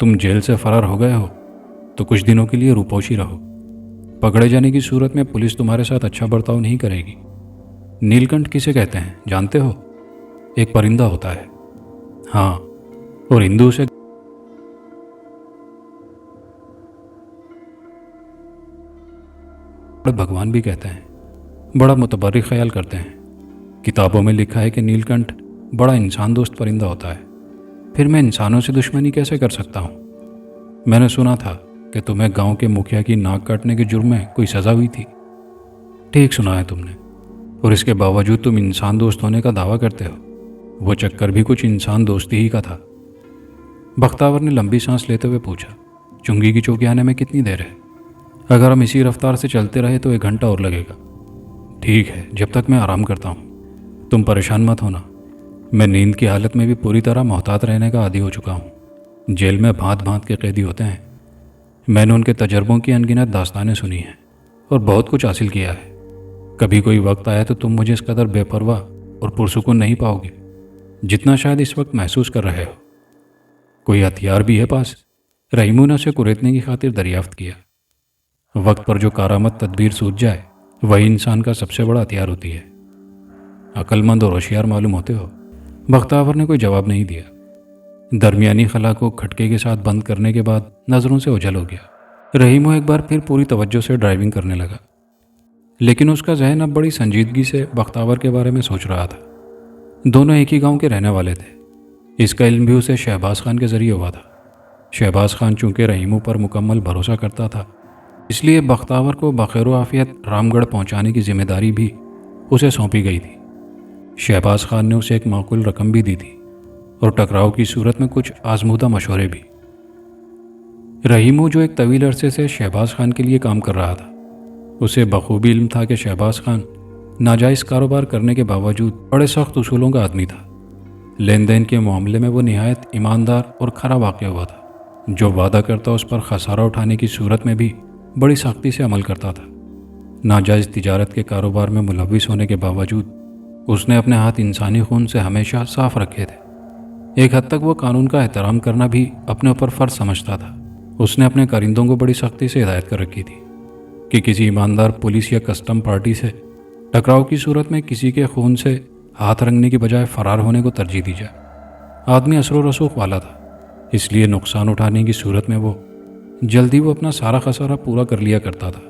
تم جیل سے فرار ہو گئے ہو تو کچھ دنوں کے لیے روپوشی رہو. پکڑے جانے کی صورت میں پولیس تمہارے ساتھ اچھا برتاؤ نہیں کرے گی. نیل کنٹھ کسے کہتے ہیں جانتے ہو؟ ایک پرندہ ہوتا ہے. ہاں، اور ہندو اسے بھگوان بھی کہتے ہیں. بڑا متبرک خیال کرتے ہیں. کتابوں میں لکھا ہے کہ نیل کنٹھ بڑا انسان دوست پرندہ ہوتا ہے. پھر میں انسانوں سے دشمنی کیسے کر سکتا ہوں؟ میں نے سنا تھا کہ تمہیں گاؤں کے مکھیا کی ناک کاٹنے کے جرم میں کوئی سزا ہوئی تھی. ٹھیک سنا ہے تم نے. اور اس کے باوجود تم انسان دوست ہونے کا دعویٰ کرتے ہو. وہ چکر بھی کچھ انسان دوستی ہی کا تھا. بختاور نے لمبی سانس لیتے ہوئے پوچھا. چنگی کی چوکی آنے میں کتنی دیر ہے؟ اگر ہم اسی رفتار سے چلتے رہے تو 1 گھنٹہ اور لگے گا. ٹھیک ہے، جب تک میں آرام کرتا ہوں. تم پریشان مت ہونا. میں نیند کی حالت میں بھی پوری طرح محتاط رہنے کا عادی ہو چکا ہوں. جیل میں بھانت بھانت کے قیدی ہوتے ہیں. میں نے ان کے تجربوں کی انگنت داستانیں سنی ہیں اور بہت کچھ حاصل کیا ہے. کبھی کوئی وقت آیا تو تم مجھے اس قدر بے پرواہ اور پرسکون نہیں پاؤ گے جتنا شاید اس وقت محسوس کر رہے ہو. کوئی ہتھیار بھی ہے پاس؟ رحیمو نے اسے کریدنے کی خاطر دریافت کیا. وقت پر جو کارآمد تدبیر سوچ جائے وہی انسان کا سب سے بڑا ہتھیار ہوتی ہے. عقل مند اور ہوشیار معلوم ہوتے ہو. بختاور نے کوئی جواب نہیں دیا. درمیانی خلا کو کھٹکے کے ساتھ بند کرنے کے بعد نظروں سے اوجھل ہو گیا. رحیمو ایک بار پھر پوری توجہ سے ڈرائیونگ کرنے لگا، لیکن اس کا ذہن اب بڑی سنجیدگی سے بختاور کے بارے میں سوچ رہا تھا. دونوں ایک ہی گاؤں کے رہنے والے تھے. اس کا علم بھی اسے شہباز خان کے ذریعے ہوا تھا. شہباز خان چونکہ رحیمو پر مکمل بھروسہ کرتا تھا، اس لیے بختاور کو بخیر و عافیت رام گڑھ پہنچانے کی ذمہ داری بھی اسے سونپی گئی تھی. شہباز خان نے اسے ایک معقول رقم بھی دی تھی اور ٹکراؤ کی صورت میں کچھ آزمودہ مشورے بھی. رحیمو جو ایک طویل عرصے سے شہباز خان کے لیے کام کر رہا تھا، اسے بخوبی علم تھا کہ شہباز خان ناجائز کاروبار کرنے کے باوجود بڑے سخت اصولوں کا آدمی تھا. لین دین کے معاملے میں وہ نہایت ایماندار اور کھرا واقع ہوا تھا. جو وعدہ کرتا اس پر خسارہ اٹھانے کی صورت میں بھی بڑی سختی سے عمل کرتا تھا. ناجائز تجارت کے کاروبار میں ملوث ہونے کے باوجود اس نے اپنے ہاتھ انسانی خون سے ہمیشہ صاف رکھے تھے. ایک حد تک وہ قانون کا احترام کرنا بھی اپنے اوپر فرض سمجھتا تھا. اس نے اپنے کارندوں کو بڑی سختی سے ہدایت کر رکھی تھی کہ کسی ایماندار پولیس یا کسٹم پارٹی سے ٹکراؤ کی صورت میں کسی کے خون سے ہاتھ رنگنے کی بجائے فرار ہونے کو ترجیح دی جائے. آدمی اثر و رسوخ والا تھا، اس لیے نقصان اٹھانے کی صورت میں جلدی وہ اپنا سارا خسارہ پورا کر لیا کرتا تھا.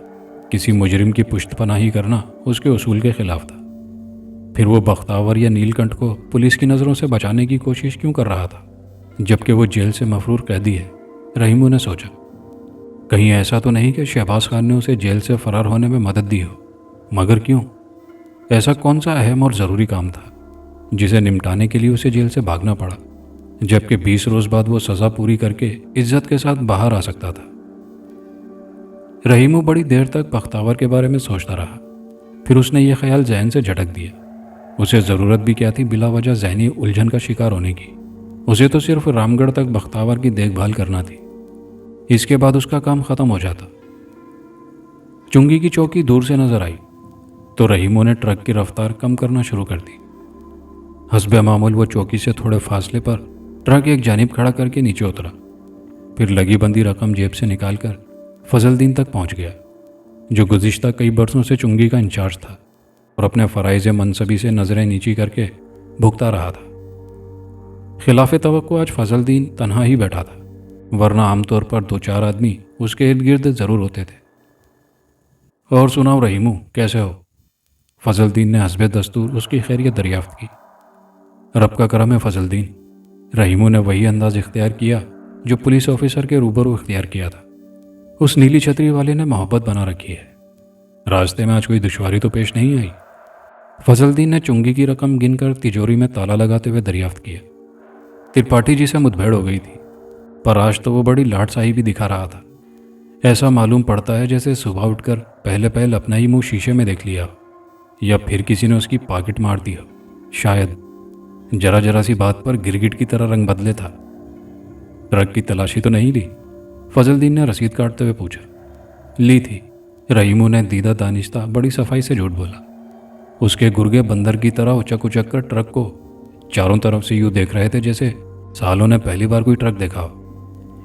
کسی مجرم کی پشت پناہی کرنا اس کے اصول کے خلاف تھا. پھر وہ بختاور یا نیل کنٹھ کو پولیس کی نظروں سے بچانے کی کوشش کیوں کر رہا تھا جبکہ وہ جیل سے مفرور قیدی ہے؟ رحیمو نے سوچا. کہیں ایسا تو نہیں کہ شہباز خان نے اسے جیل سے فرار ہونے میں مدد دی ہو؟ مگر کیوں؟ ایسا کون سا اہم اور ضروری کام تھا جسے نمٹانے کے لیے اسے جیل سے بھاگنا پڑا جبکہ 20 روز بعد وہ سزا پوری کر کے عزت کے ساتھ باہر آ سکتا تھا؟ رحیمو بڑی دیر تک بختاور کے بارے میں سوچتا رہا. پھر اس نے یہ خیال ذہن سے جھٹک دیا. اسے ضرورت بھی کیا تھی بلا وجہ ذہنی الجھن کا شکار ہونے کی؟ اسے تو صرف رام گڑھ تک بختاور کی دیکھ بھال کرنا تھی. اس کے بعد اس کا کام ختم ہو جاتا. چنگی کی چوکی دور سے نظر آئی تو رحیمو نے ٹرک کی رفتار کم کرنا شروع کر دی. حسب معمول وہ چوکی سے تھوڑے فاصلے پر ٹرک ایک جانب کھڑا کر کے نیچے اترا. پھر لگی بندی رقم جیب سے نکال کر فضل دین تک پہنچ گیا جو گزشتہ کئی برسوں سے چنگی کا انچارج تھا اور اپنے فرائض منصبی سے نظریں نیچی کر کے بھگتا رہا تھا. خلاف توقع آج فضل دین تنہا ہی بیٹھا تھا، ورنہ عام طور پر 2-4 آدمی اس کے ارد گرد ضرور ہوتے تھے. اور سناؤ رحیمو، کیسے ہو؟ فضل دین نے حسب دستور اس کی خیریت دریافت کی. رب کا کرم ہے فضل دین. رحیمو نے وہی انداز اختیار کیا جو پولیس آفیسر کے روبرو اختیار کیا تھا. اس نیلی چھتری والے نے محبت بنا رکھی ہے. راستے میں آج کوئی دشواری تو پیش نہیں آئی؟ فضل دین نے چنگی کی رقم گن کر تجوری میں تالا لگاتے ہوئے دریافت کیا. ترپاٹھی جی سے مدبھیڑ ہو گئی تھی، پر آج تو وہ بڑی لاٹ شاہی بھی دکھا رہا تھا. ایسا معلوم پڑتا ہے جیسے صبح اٹھ کر پہلے اپنا ہی منہ شیشے میں دیکھ لیا یا پھر کسی نے اس کی پاکٹ مار دی ہو. شاید ذرا سی بات پر گرگٹ کی طرح رنگ بدلے تھا. ٹرک کی تلاشی تو نہیں لی؟ فضل دین نے رسید کاٹتے ہوئے پوچھا. لی تھی. رحیمو نے دیدہ دانستہ بڑی صفائی سے جھوٹ بولا. اس کے گرگے بندر کی طرح اچک کر ٹرک کو چاروں طرف سے یوں دیکھ رہے تھے جیسے سالوں نے پہلی بار کوئی ٹرک دیکھا ہو.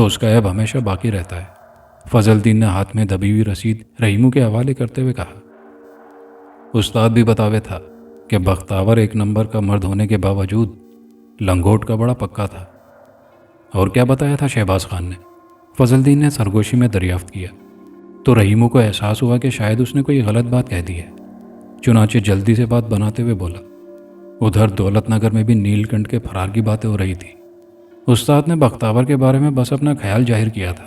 تو اس کا عیب ہمیشہ باقی رہتا ہے، فضل الدین نے ہاتھ میں دبی ہوئی رسید رحیمو کے حوالے کرتے ہوئے کہا۔ استاد بھی بتاوے تھا کہ بختاور ایک نمبر کا مرد ہونے کے باوجود لنگوٹ کا بڑا پکا تھا۔ اور کیا بتایا تھا شہباز خان نے؟ فضل الدین نے سرگوشی میں دریافت کیا تو رحیمو کو احساس ہوا کہ شاید اس نے کوئی غلط بات کہہ دی ہے، چنانچہ جلدی سے بات بناتے ہوئے بولا، ادھر دولت نگر میں بھی نیل کنٹھ کے فرار کی باتیں ہو رہی تھی۔ استاد نے بختاور کے بارے میں بس اپنا خیال ظاہر کیا تھا،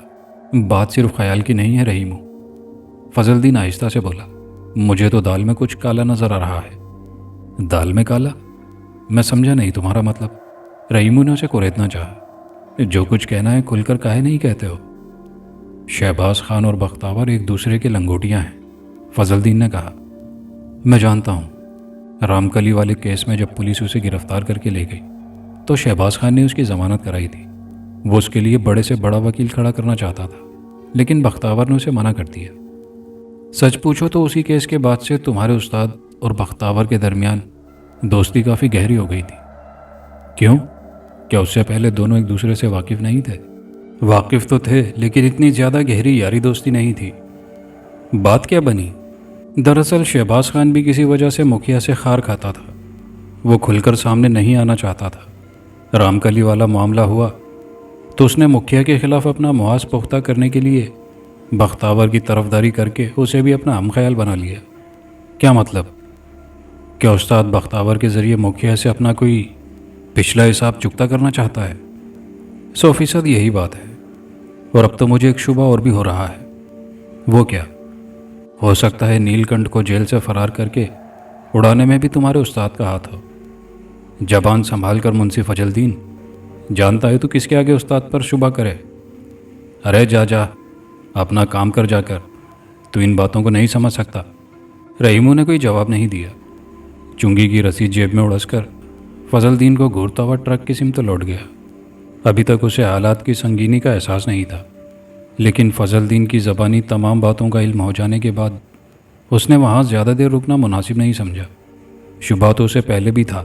بات صرف خیال کی نہیں ہے رحیمو، فضل الدین آہستہ سے بولا۔ مجھے تو دال میں کچھ کالا نظر آ رہا ہے۔ دال میں کالا؟ میں سمجھا نہیں تمہارا مطلب۔ رحیمو نے اسے کوریدنا چاہا۔ جو کچھ کہنا ہے کھل کر کاہے نہیں کہتے ہو؟ شہباز خان اور بختاور ایک دوسرے کے لنگوٹیاں ہیں، فضل الدین نے کہا۔ میں جانتا ہوں، رام کلی والے کیس میں جب پولیس اسے گرفتار کر کے لے گئی تو شہباز خان نے اس کی ضمانت کرائی تھی۔ وہ اس کے لیے بڑے سے بڑا وکیل کھڑا کرنا چاہتا تھا، لیکن بختاور نے اسے منع کر دیا۔ سچ پوچھو تو اسی کیس کے بعد سے تمہارے استاد اور بختاور کے درمیان دوستی کافی گہری ہو گئی تھی۔ کیوں؟ کیا اس سے پہلے دونوں ایک دوسرے سے واقف نہیں تھے؟ واقف تو تھے، لیکن اتنی زیادہ گہری یاری دوستی نہیں تھی۔ بات کیا بنی؟ دراصل شہباز خان بھی کسی وجہ سے مکھیا سے خار کھاتا تھا، وہ کھل کر سامنے نہیں آنا چاہتا تھا۔ رام کلی والا معاملہ ہوا تو اس نے مکھیا کے خلاف اپنا محاذ پختہ کرنے کے لیے بختاور کی طرفداری کر کے اسے بھی اپنا ہم خیال بنا لیا۔ کیا مطلب؟ کیا استاد بختاور کے ذریعے مکھیا سے اپنا کوئی پچھلا حساب چکتا کرنا چاہتا ہے؟ 100% یہی بات ہے، اور اب تو مجھے ایک شبہ اور بھی ہو رہا ہے۔ وہ کیا؟ ہو سکتا ہے نیل کنٹھ کو جیل سے فرار کر کے اڑانے میں بھی تمہارے استاد کا ہاتھ ہو۔ زبان سنبھال کر منصف فضل الدین، جانتا ہے تو کس کے آگے استاد پر شبہ کرے؟ ارے جا اپنا کام کر جا کر، تو ان باتوں کو نہیں سمجھ سکتا۔ رحیمو نے کوئی جواب نہیں دیا۔ چنگی کی رسید جیب میں اڑس کر فضل الدین کو گھورتا ہوا ٹرک کی سمت لوٹ گیا۔ ابھی تک اسے حالات کی سنگینی کا احساس نہیں تھا، لیکن فضل الدین کی زبانی تمام باتوں کا علم ہو جانے کے بعد اس نے وہاں زیادہ دیر رکنا مناسب نہیں سمجھا۔ شبہ تو اسے پہلے بھی تھا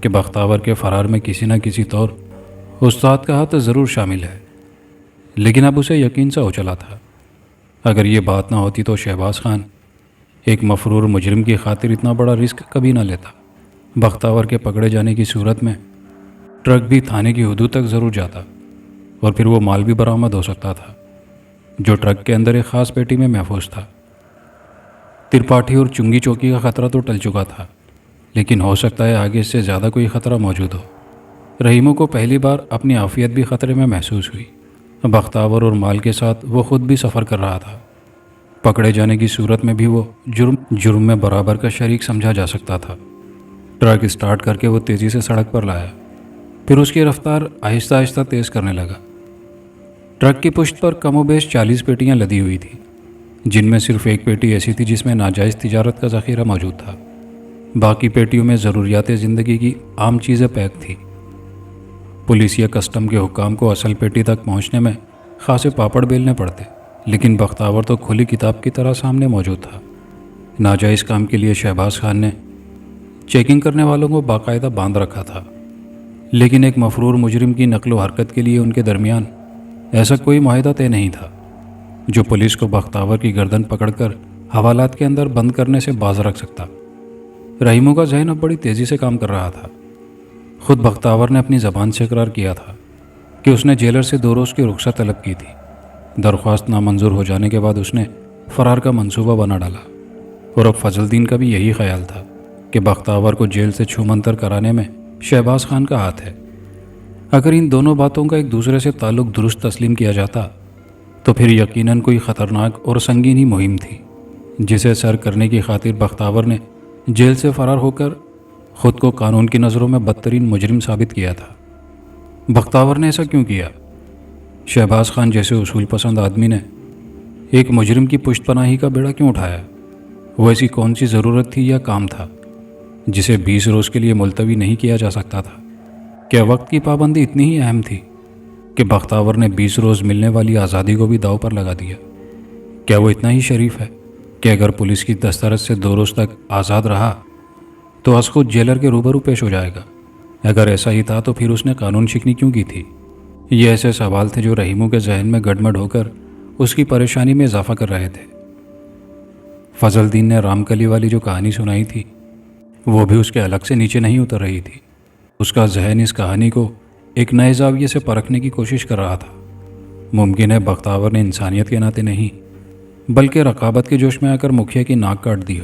کہ بختاور کے فرار میں کسی نہ کسی طور استاد کا ہاتھ ضرور شامل ہے، لیکن اب اسے یقین سا ہو چلا تھا، اگر یہ بات نہ ہوتی تو شہباز خان ایک مفرور مجرم کی خاطر اتنا بڑا رسک کبھی نہ لیتا۔ بختاور کے پکڑے جانے کی صورت میں ٹرک بھی تھانے کی حدود تک ضرور جاتا، اور پھر وہ مال بھی برآمد ہو سکتا تھا جو ٹرک کے اندر ایک خاص پیٹی میں محفوظ تھا۔ ترپاٹھی اور چنگی چوکی کا خطرہ تو ٹل چکا تھا، لیکن ہو سکتا ہے آگے اس سے زیادہ کوئی خطرہ موجود ہو۔ رحیمو کو پہلی بار اپنی عافیت بھی خطرے میں محسوس ہوئی۔ بختاور اور مال کے ساتھ وہ خود بھی سفر کر رہا تھا، پکڑے جانے کی صورت میں بھی وہ جرم میں برابر کا شریک سمجھا جا سکتا تھا۔ ٹرک اسٹارٹ کر کے وہ تیزی سے سڑک پر لایا، پھر اس کی رفتار آہستہ آہستہ تیز کرنے لگا۔ ٹرک کی پشت پر کم و بیش 40 پیٹیاں لدی ہوئی تھیں، جن میں صرف ایک پیٹی ایسی تھی جس میں ناجائز تجارت کا ذخیرہ موجود تھا۔ باقی پیٹیوں میں ضروریات زندگی کی عام چیزیں پیک تھیں۔ پولیس یا کسٹم کے حکام کو اصل پیٹی تک پہنچنے میں خاصے پاپڑ بیلنے پڑتے، لیکن بختاور تو کھلی کتاب کی طرح سامنے موجود تھا۔ ناجائز کام کے لیے شہباز خان نے چیکنگ کرنے والوں کو باقاعدہ باندھ رکھا تھا، لیکن ایک مفرور مجرم کی نقل و حرکت کے لیے ان کے درمیان ایسا کوئی معاہدہ طے نہیں تھا جو پولیس کو بختاور کی گردن پکڑ کر حوالات کے اندر بند کرنے سے باز رکھ سکتا۔ رحیمو کا ذہن اب بڑی تیزی سے کام کر رہا تھا۔ خود بختاور نے اپنی زبان سے اقرار کیا تھا کہ اس نے جیلر سے 2 روز کی رخصت طلب کی تھی۔ درخواست نامنظور ہو جانے کے بعد اس نے فرار کا منصوبہ بنا ڈالا، اور اب فضل الدین کا بھی یہی خیال تھا کہ بختاور کو جیل سے چھومنتر کرانے میں شہباز خان کا ہاتھ ہے۔ اگر ان دونوں باتوں کا ایک دوسرے سے تعلق درست تسلیم کیا جاتا تو پھر یقیناً کوئی خطرناک اور سنگین ہی مہم تھی جسے سر کرنے کی خاطر بختاور نے جیل سے فرار ہو کر خود کو قانون کی نظروں میں بدترین مجرم ثابت کیا تھا۔ بختاور نے ایسا کیوں کیا؟ شہباز خان جیسے اصول پسند آدمی نے ایک مجرم کی پشت پناہی کا بیڑا کیوں اٹھایا؟ وہ ایسی کون سی ضرورت تھی یا کام تھا جسے 20 روز کے لیے ملتوی نہیں کیا جا سکتا تھا؟ کیا وقت کی پابندی اتنی ہی اہم تھی کہ بختاور نے 20 روز ملنے والی آزادی کو بھی داؤ پر لگا دیا؟ کیا وہ اتنا ہی شریف ہے کہ اگر پولیس کی دسترس سے 2 روز تک آزاد رہا تو از خود جیلر کے روبرو پیش ہو جائے گا؟ اگر ایسا ہی تھا تو پھر اس نے قانون شکنی کیوں کی تھی؟ یہ ایسے سوال تھے جو رحیمو کے ذہن میں گڑمڑ ہو کر اس کی پریشانی میں اضافہ کر رہے تھے۔ فضل الدین نے رام کلی والی جو کہانی سنائی تھی وہ بھی اس کے حلق سے نیچے نہیں اتر رہی تھی۔ اس کا ذہن اس کہانی کو ایک نئے زاویے سے پرکھنے کی کوشش کر رہا تھا۔ ممکن ہے بختاور نے انسانیت کے ناطے نہیں بلکہ رقابت کے جوش میں آ کر مکھیا کی ناک کاٹ دی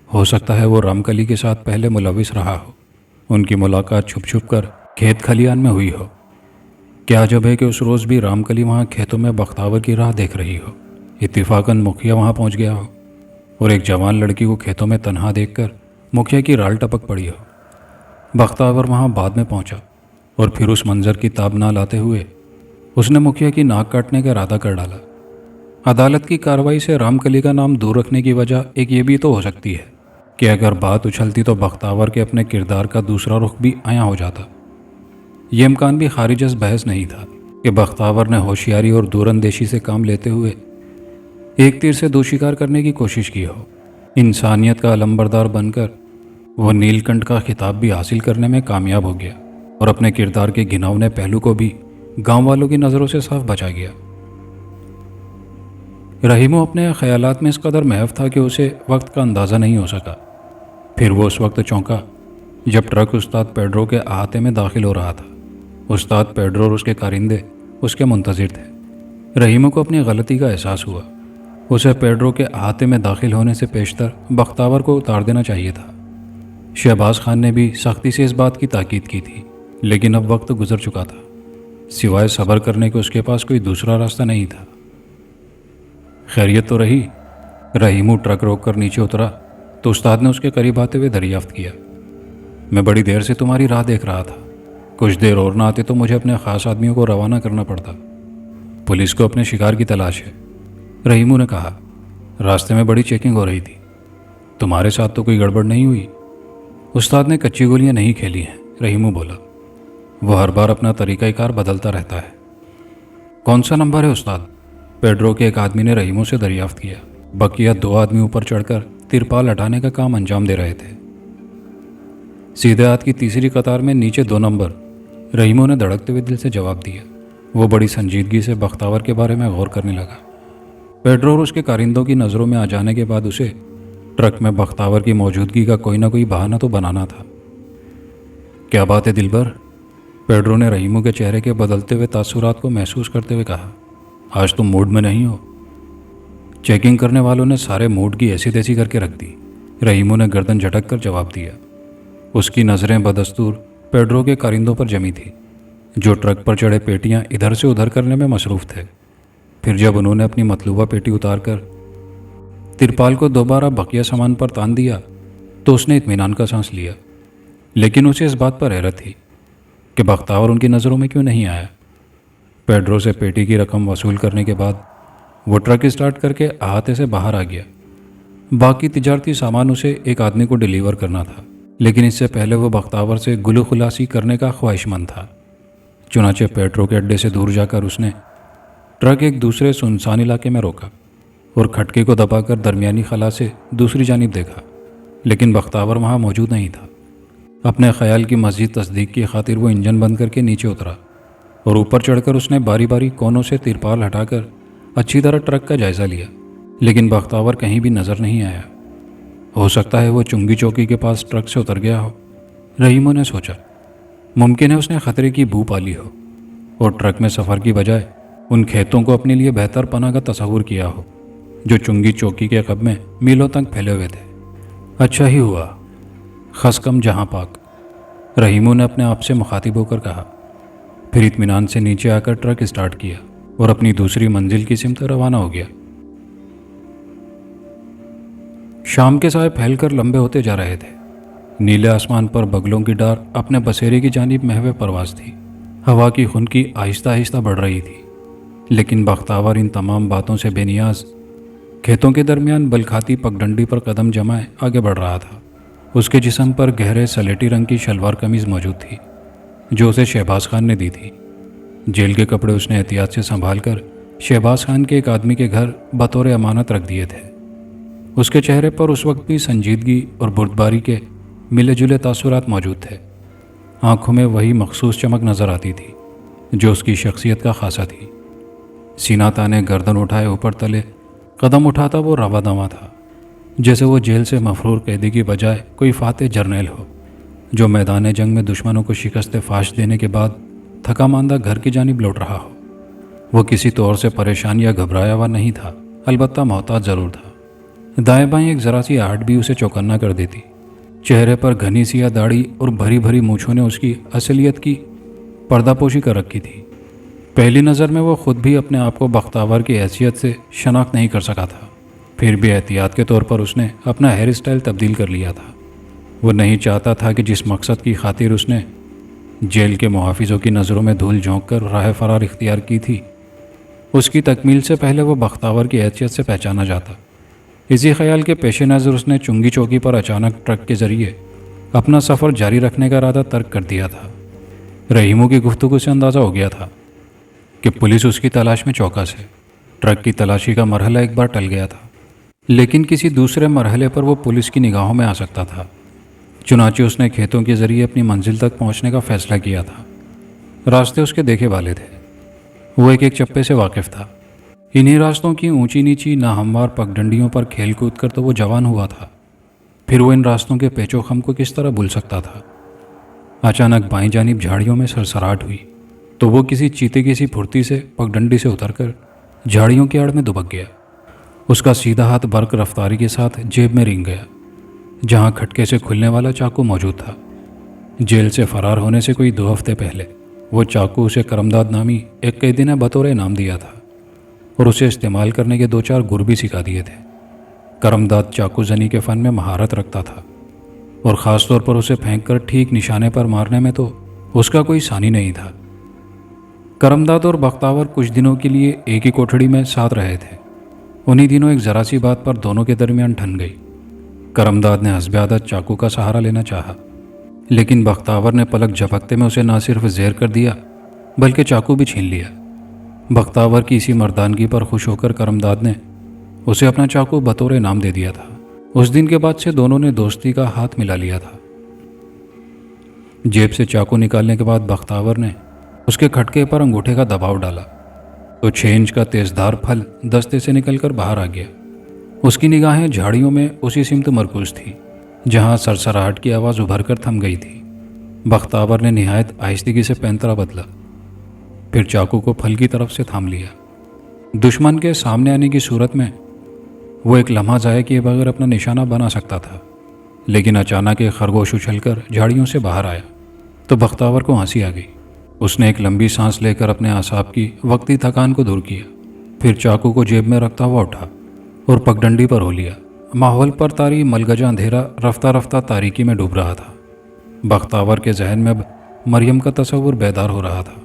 ہو سکتا ہے وہ رام کلی کے ساتھ پہلے ملوث رہا ہو، ان کی ملاقات چھپ چھپ کر کھیت کھلیان میں ہوئی ہو۔ کیا عجب ہے کہ اس روز بھی رام کلی وہاں کھیتوں میں بختاور کی راہ دیکھ رہی ہو، اتفاقاً مکھیا وہاں پہنچ گیا ہو اور ایک جوان لڑکی کو کھیتوں میں تنہا دیکھ کر مکھیا کی رال ٹپک پڑی ہو۔ بختاور وہاں بعد میں پہنچا اور پھر اس منظر کی تاب نہ لاتے ہوئے اس نے مکھیا کی ناک کاٹنے کا ارادہ کر ڈالا۔ عدالت کی کارروائی سے رام کلی کا نام دور رکھنے کی وجہ ایک یہ بھی تو ہو سکتی ہے کہ اگر بات اچھلتی تو بختاور کے اپنے کردار کا دوسرا رخ بھی عیاں ہو جاتا۔ یہ امکان بھی خارج از بحث نہیں تھا کہ بختاور نے ہوشیاری اور دور اندیشی سے کام لیتے ہوئے ایک تیر سے دو شکار کرنے کی کوشش کی ہو۔ انسانیت کا علمبردار بن کر وہ نیل کنٹھ کا خطاب بھی حاصل کرنے میں کامیاب ہو گیا اور اپنے کردار کے گھناؤنے پہلو کو بھی گاؤں والوں کی نظروں سے صاف بچا گیا۔ رحیمو اپنے خیالات میں اس قدر محو تھا کہ اسے وقت کا اندازہ نہیں ہو سکا۔ پھر وہ اس وقت چونکا جب ٹرک استاد پیڈرو کے احاطے میں داخل ہو رہا تھا۔ استاد پیڈرو اور اس کے کارندے اس کے منتظر تھے۔ رحیمو کو اپنی غلطی کا احساس ہوا۔ اسے پیڈرو کے احاطے میں داخل ہونے سے پیشتر بختاور کو اتار دینا چاہیے تھا۔ شہباز خان نے بھی سختی سے اس بات کی تاکید کی تھی، لیکن اب وقت گزر چکا تھا۔ سوائے صبر کرنے کے اس کے پاس کوئی دوسرا راستہ نہیں تھا۔ خیریت تو رہی؟ رحیمو ٹرک روک کر نیچے اترا تو استاد نے اس کے قریب آتے ہوئے دریافت کیا۔ میں بڑی دیر سے تمہاری راہ دیکھ رہا تھا، کچھ دیر اور نہ آتے تو مجھے اپنے خاص آدمیوں کو روانہ کرنا پڑتا۔ پولیس کو اپنے شکار کی تلاش ہے، رحیمو نے کہا۔ راستے میں بڑی چیکنگ ہو رہی تھی، تمہارے ساتھ تو کوئی گڑبڑ نہیں ہوئی؟ استاد نے کچی گولیاں نہیں کھیلی ہیں، رحیمو بولا۔ وہ ہر بار اپنا طریقہ کار بدلتا رہتا ہے۔ کون سا نمبر ہے استاد؟ پیڈرو کے ایک آدمی نے رحیمو سے دریافت کیا۔ بقیہ دو آدمی اوپر چڑھ کر ترپال ہٹانے کا کام انجام دے رہے تھے۔ سیدھے ہاتھ کی تیسری قطار میں نیچے 2 نمبر، رحیمو نے دھڑکتے ہوئے دل سے جواب دیا۔ وہ بڑی سنجیدگی سے بختاور کے بارے میں غور کرنے لگا۔ پیڈرو اور اس کے کارندوں کی نظروں میں آ جانے کے بعد اسے ٹرک میں بختاور کی موجودگی کا کوئی نہ کوئی بہانہ تو بنانا تھا۔ کیا بات ہے دلبر؟ پیڈرو نے رحیمو کے چہرے کے بدلتے ہوئے تاثرات کو محسوس کرتے ہوئے کہا۔ آج تم موڈ میں نہیں ہو؟ چیکنگ کرنے والوں نے سارے موڈ کی ایسی تیسی کر کے رکھ دی، رحیمو نے گردن جھٹک کر جواب دیا۔ اس کی نظریں بدستور پیڈرو کے کارندوں پر جمی تھی، جو ٹرک پر چڑھے پیٹیاں ادھر سے ادھر کرنے میں مصروف تھے۔ پھر جب انہوں نے اپنی مطلوبہ پیٹی اتار کر ترپال کو دوبارہ بقیہ سامان پر تان دیا تو اس نے اطمینان کا سانس لیا، لیکن اسے اس بات پر حیرت تھی کہ بختاور ان کی نظروں میں کیوں نہیں آیا۔ پیڈرو سے پیٹی کی رقم وصول کرنے کے بعد وہ ٹرک اسٹارٹ کر کے احاطے سے باہر آ گیا۔ باقی تجارتی سامان اسے ایک آدمی کو ڈیلیور کرنا تھا، لیکن اس سے پہلے وہ بختاور سے گلو خلاصی کرنے کا خواہش مند تھا۔ چنانچہ پیٹرو کے اڈے سے دور جا کر اس نے ٹرک ایک دوسرے سنسان علاقے میں روکا اور کھٹکے کو دبا کر درمیانی خلا سے دوسری جانب دیکھا، لیکن بختاور وہاں موجود نہیں تھا۔ اپنے خیال کی مزید تصدیق کی خاطر وہ انجن بند کر کے نیچے اترا اور اوپر چڑھ کر اس نے باری باری کونوں سے ترپال ہٹا کر اچھی طرح ٹرک کا جائزہ لیا، لیکن بختاور کہیں بھی نظر نہیں آیا۔ ہو سکتا ہے وہ چنگی چوکی کے پاس ٹرک سے اتر گیا ہو، رحیمو نے سوچا۔ ممکن ہے اس نے خطرے کی بو پالی ہو اور ٹرک میں سفر کی بجائے ان کھیتوں کو اپنے لیے بہتر پناہ کا تصور کیا ہو جو چنگی چوکی کے قب میں میلوں تک پھیلے ہوئے تھے۔ اچھا ہی ہوا، خس کم جہاں پاک، رحیمو نے اپنے آپ سے مخاطب ہو کر کہا۔ پھر اطمینان سے نیچے آ کر ٹرک اسٹارٹ کیا اور اپنی دوسری منزل کی سمت روانہ ہو گیا۔ شام کے سائے پھیل کر لمبے ہوتے جا رہے تھے۔ نیلے آسمان پر بگلوں کی ڈار اپنے بسیرے کی جانب محو پرواز تھی۔ ہوا کی خنکی آہستہ آہستہ بڑھ رہی تھی، لیکن بختاور ان تمام باتوں سے بے نیاز کھیتوں کے درمیان بلکھاتی پگڈنڈی پر قدم جمائے آگے بڑھ رہا تھا۔ اس کے جسم پر گہرے سلیٹی رنگ کی شلوار قمیض موجود تھی جو اسے شہباز خان نے دی تھی۔ جیل کے کپڑے اس نے احتیاط سے سنبھال کر شہباز خان کے ایک آدمی کے گھر بطور امانت رکھ دیے تھے۔ اس کے چہرے پر اس وقت بھی سنجیدگی اور بردباری کے ملے جلے تاثرات موجود تھے۔ آنکھوں میں وہی مخصوص چمک نظر آتی تھی جو اس کی شخصیت کا خاصہ تھی۔ سینہ تانے، گردن اٹھائے اوپر تلے قدم اٹھاتا وہ رواں دواں تھا، جیسے وہ جیل سے مفرور قیدی کی بجائے کوئی فاتح جرنیل ہو جو میدان جنگ میں دشمنوں کو شکست فاش دینے کے بعد تھکا ماندہ گھر کی جانب لوٹ رہا ہو۔ وہ کسی طور سے پریشان یا گھبرایا ہوا نہیں تھا، البتہ محتاط ضرور تھا۔ دائیں بائیں ایک ذرا سی آہٹ بھی اسے چوکنا کر دیتی۔ چہرے پر گھنی سیاہ داڑھی اور بھری بھری مونچھوں نے اس کی اصلیت کی پردہ پوشی کر رکھی تھی۔ پہلی نظر میں وہ خود بھی اپنے آپ کو بختاور کی حیثیت سے شناخت نہیں کر سکا تھا، پھر بھی احتیاط کے طور پر اس نے اپنا ہیئر اسٹائل تبدیل کر لیا تھا۔ وہ نہیں چاہتا تھا کہ جس مقصد کی خاطر اس نے جیل کے محافظوں کی نظروں میں دھول جھونک کر راہ فرار اختیار کی تھی، اس کی تکمیل سے پہلے وہ بختاور کی حیثیت سے پہچانا جاتا۔ اسی خیال کے پیش نظر اس نے چنگی چوکی پر اچانک ٹرک کے ذریعے اپنا سفر جاری رکھنے کا ارادہ ترک کر دیا تھا۔ رحیموں کی گفتگو سے اندازہ ہو گیا تھا کہ پولیس اس کی تلاش میں چوکس ہے۔ ٹرک کی تلاشی کا مرحلہ ایک بار ٹل گیا تھا، لیکن کسی دوسرے مرحلے پر وہ پولیس کی نگاہوں میں آ سکتا تھا۔ چنانچہ اس نے کھیتوں کے ذریعے اپنی منزل تک پہنچنے کا فیصلہ کیا تھا۔ راستے اس کے دیکھے والے تھے، وہ ایک ایک چپے سے واقف تھا۔ انہی راستوں کی اونچی نیچی ناہموار پگڈنڈیوں پر کھیل کود کر تو وہ جوان ہوا تھا، پھر وہ ان راستوں کے پیچ و خم کو کس طرح بھول سکتا تھا؟ اچانک بائیں جانب جھاڑیوں میں سرسراہٹ ہوئی تو وہ کسی چیتے کی سی پھرتی سے پگڈنڈی سے اتر کر جھاڑیوں کی آڑ میں دبک گیا۔ اس کا سیدھا ہاتھ برق رفتاری کے ساتھ جیب میں رینگ گیا، جہاں کھٹکے سے کھلنے والا چاقو موجود تھا۔ جیل سے فرار ہونے سے کوئی 2 ہفتے پہلے وہ چاقو اسے کرمداد نامی ایک قیدی نے بطور انعام دیا تھا اور اسے استعمال کرنے کے 2-4 گر بھی سکھا دیے تھے۔ کرمداد چاقو زنی کے فن میں مہارت رکھتا تھا اور خاص طور پر اسے پھینک کر ٹھیک نشانے پر مارنے میں تو اس کا کوئی ثانی نہیں تھا۔ کرمداد اور بختاور کچھ دنوں کے لیے ایک ہی کوٹھڑی میں ساتھ رہے تھے۔ انہی دنوں ایک ذرا سی بات پر دونوں کے درمیان ٹھن گئی۔ کرمداد نے حسب عادت چاقو کا سہارا لینا چاہا، لیکن بختاور نے پلک جھپکتے میں اسے نہ صرف زیر کر دیا بلکہ چاقو بھی چھین لیا۔ بختاور کی اسی مردانگی پر خوش ہو کر کرمداد نے اسے اپنا چاقو بطور انعام دے دیا تھا۔ اس دن کے بعد سے دونوں نے دوستی کا ہاتھ ملا لیا تھا۔ جیب سے چاقو نکالنے کے بعد بختاور نے اس کے کھٹکے پر انگوٹھے کا دباؤ ڈالا تو 6 انچ کا تیزدھار پھل دستے سے نکل کر باہر آ گیا۔ اس کی نگاہیں جھاڑیوں میں اسی سمت مرکوز تھی جہاں سرسراہٹ کی آواز ابھر کر تھم گئی تھی۔ بختاور نے نہایت آہستگی سے پینترا بدلا، پھر چاقو کو پھل کی طرف سے تھام لیا۔ دشمن کے سامنے آنے کی صورت میں وہ ایک لمحہ ضائع کیے بغیر اپنا نشانہ بنا سکتا تھا، لیکن اچانک ایک خرگوش اچھل کر جھاڑیوں سے باہر آیا تو بختاور کو ہنسی آ گئی۔ اس نے ایک لمبی سانس لے کر اپنے اعصاب کی وقتی تھکان کو دور کیا، پھر چاقو کو جیب میں رکھتا ہوا اٹھا اور پگڈنڈی پر ہو لیا۔ ماحول پر طاری ملگجا اندھیرا رفتہ رفتہ تاریکی میں ڈوب رہا تھا۔ بختاور کے ذہن میں اب مریم کا تصور بیدار ہو رہا تھا۔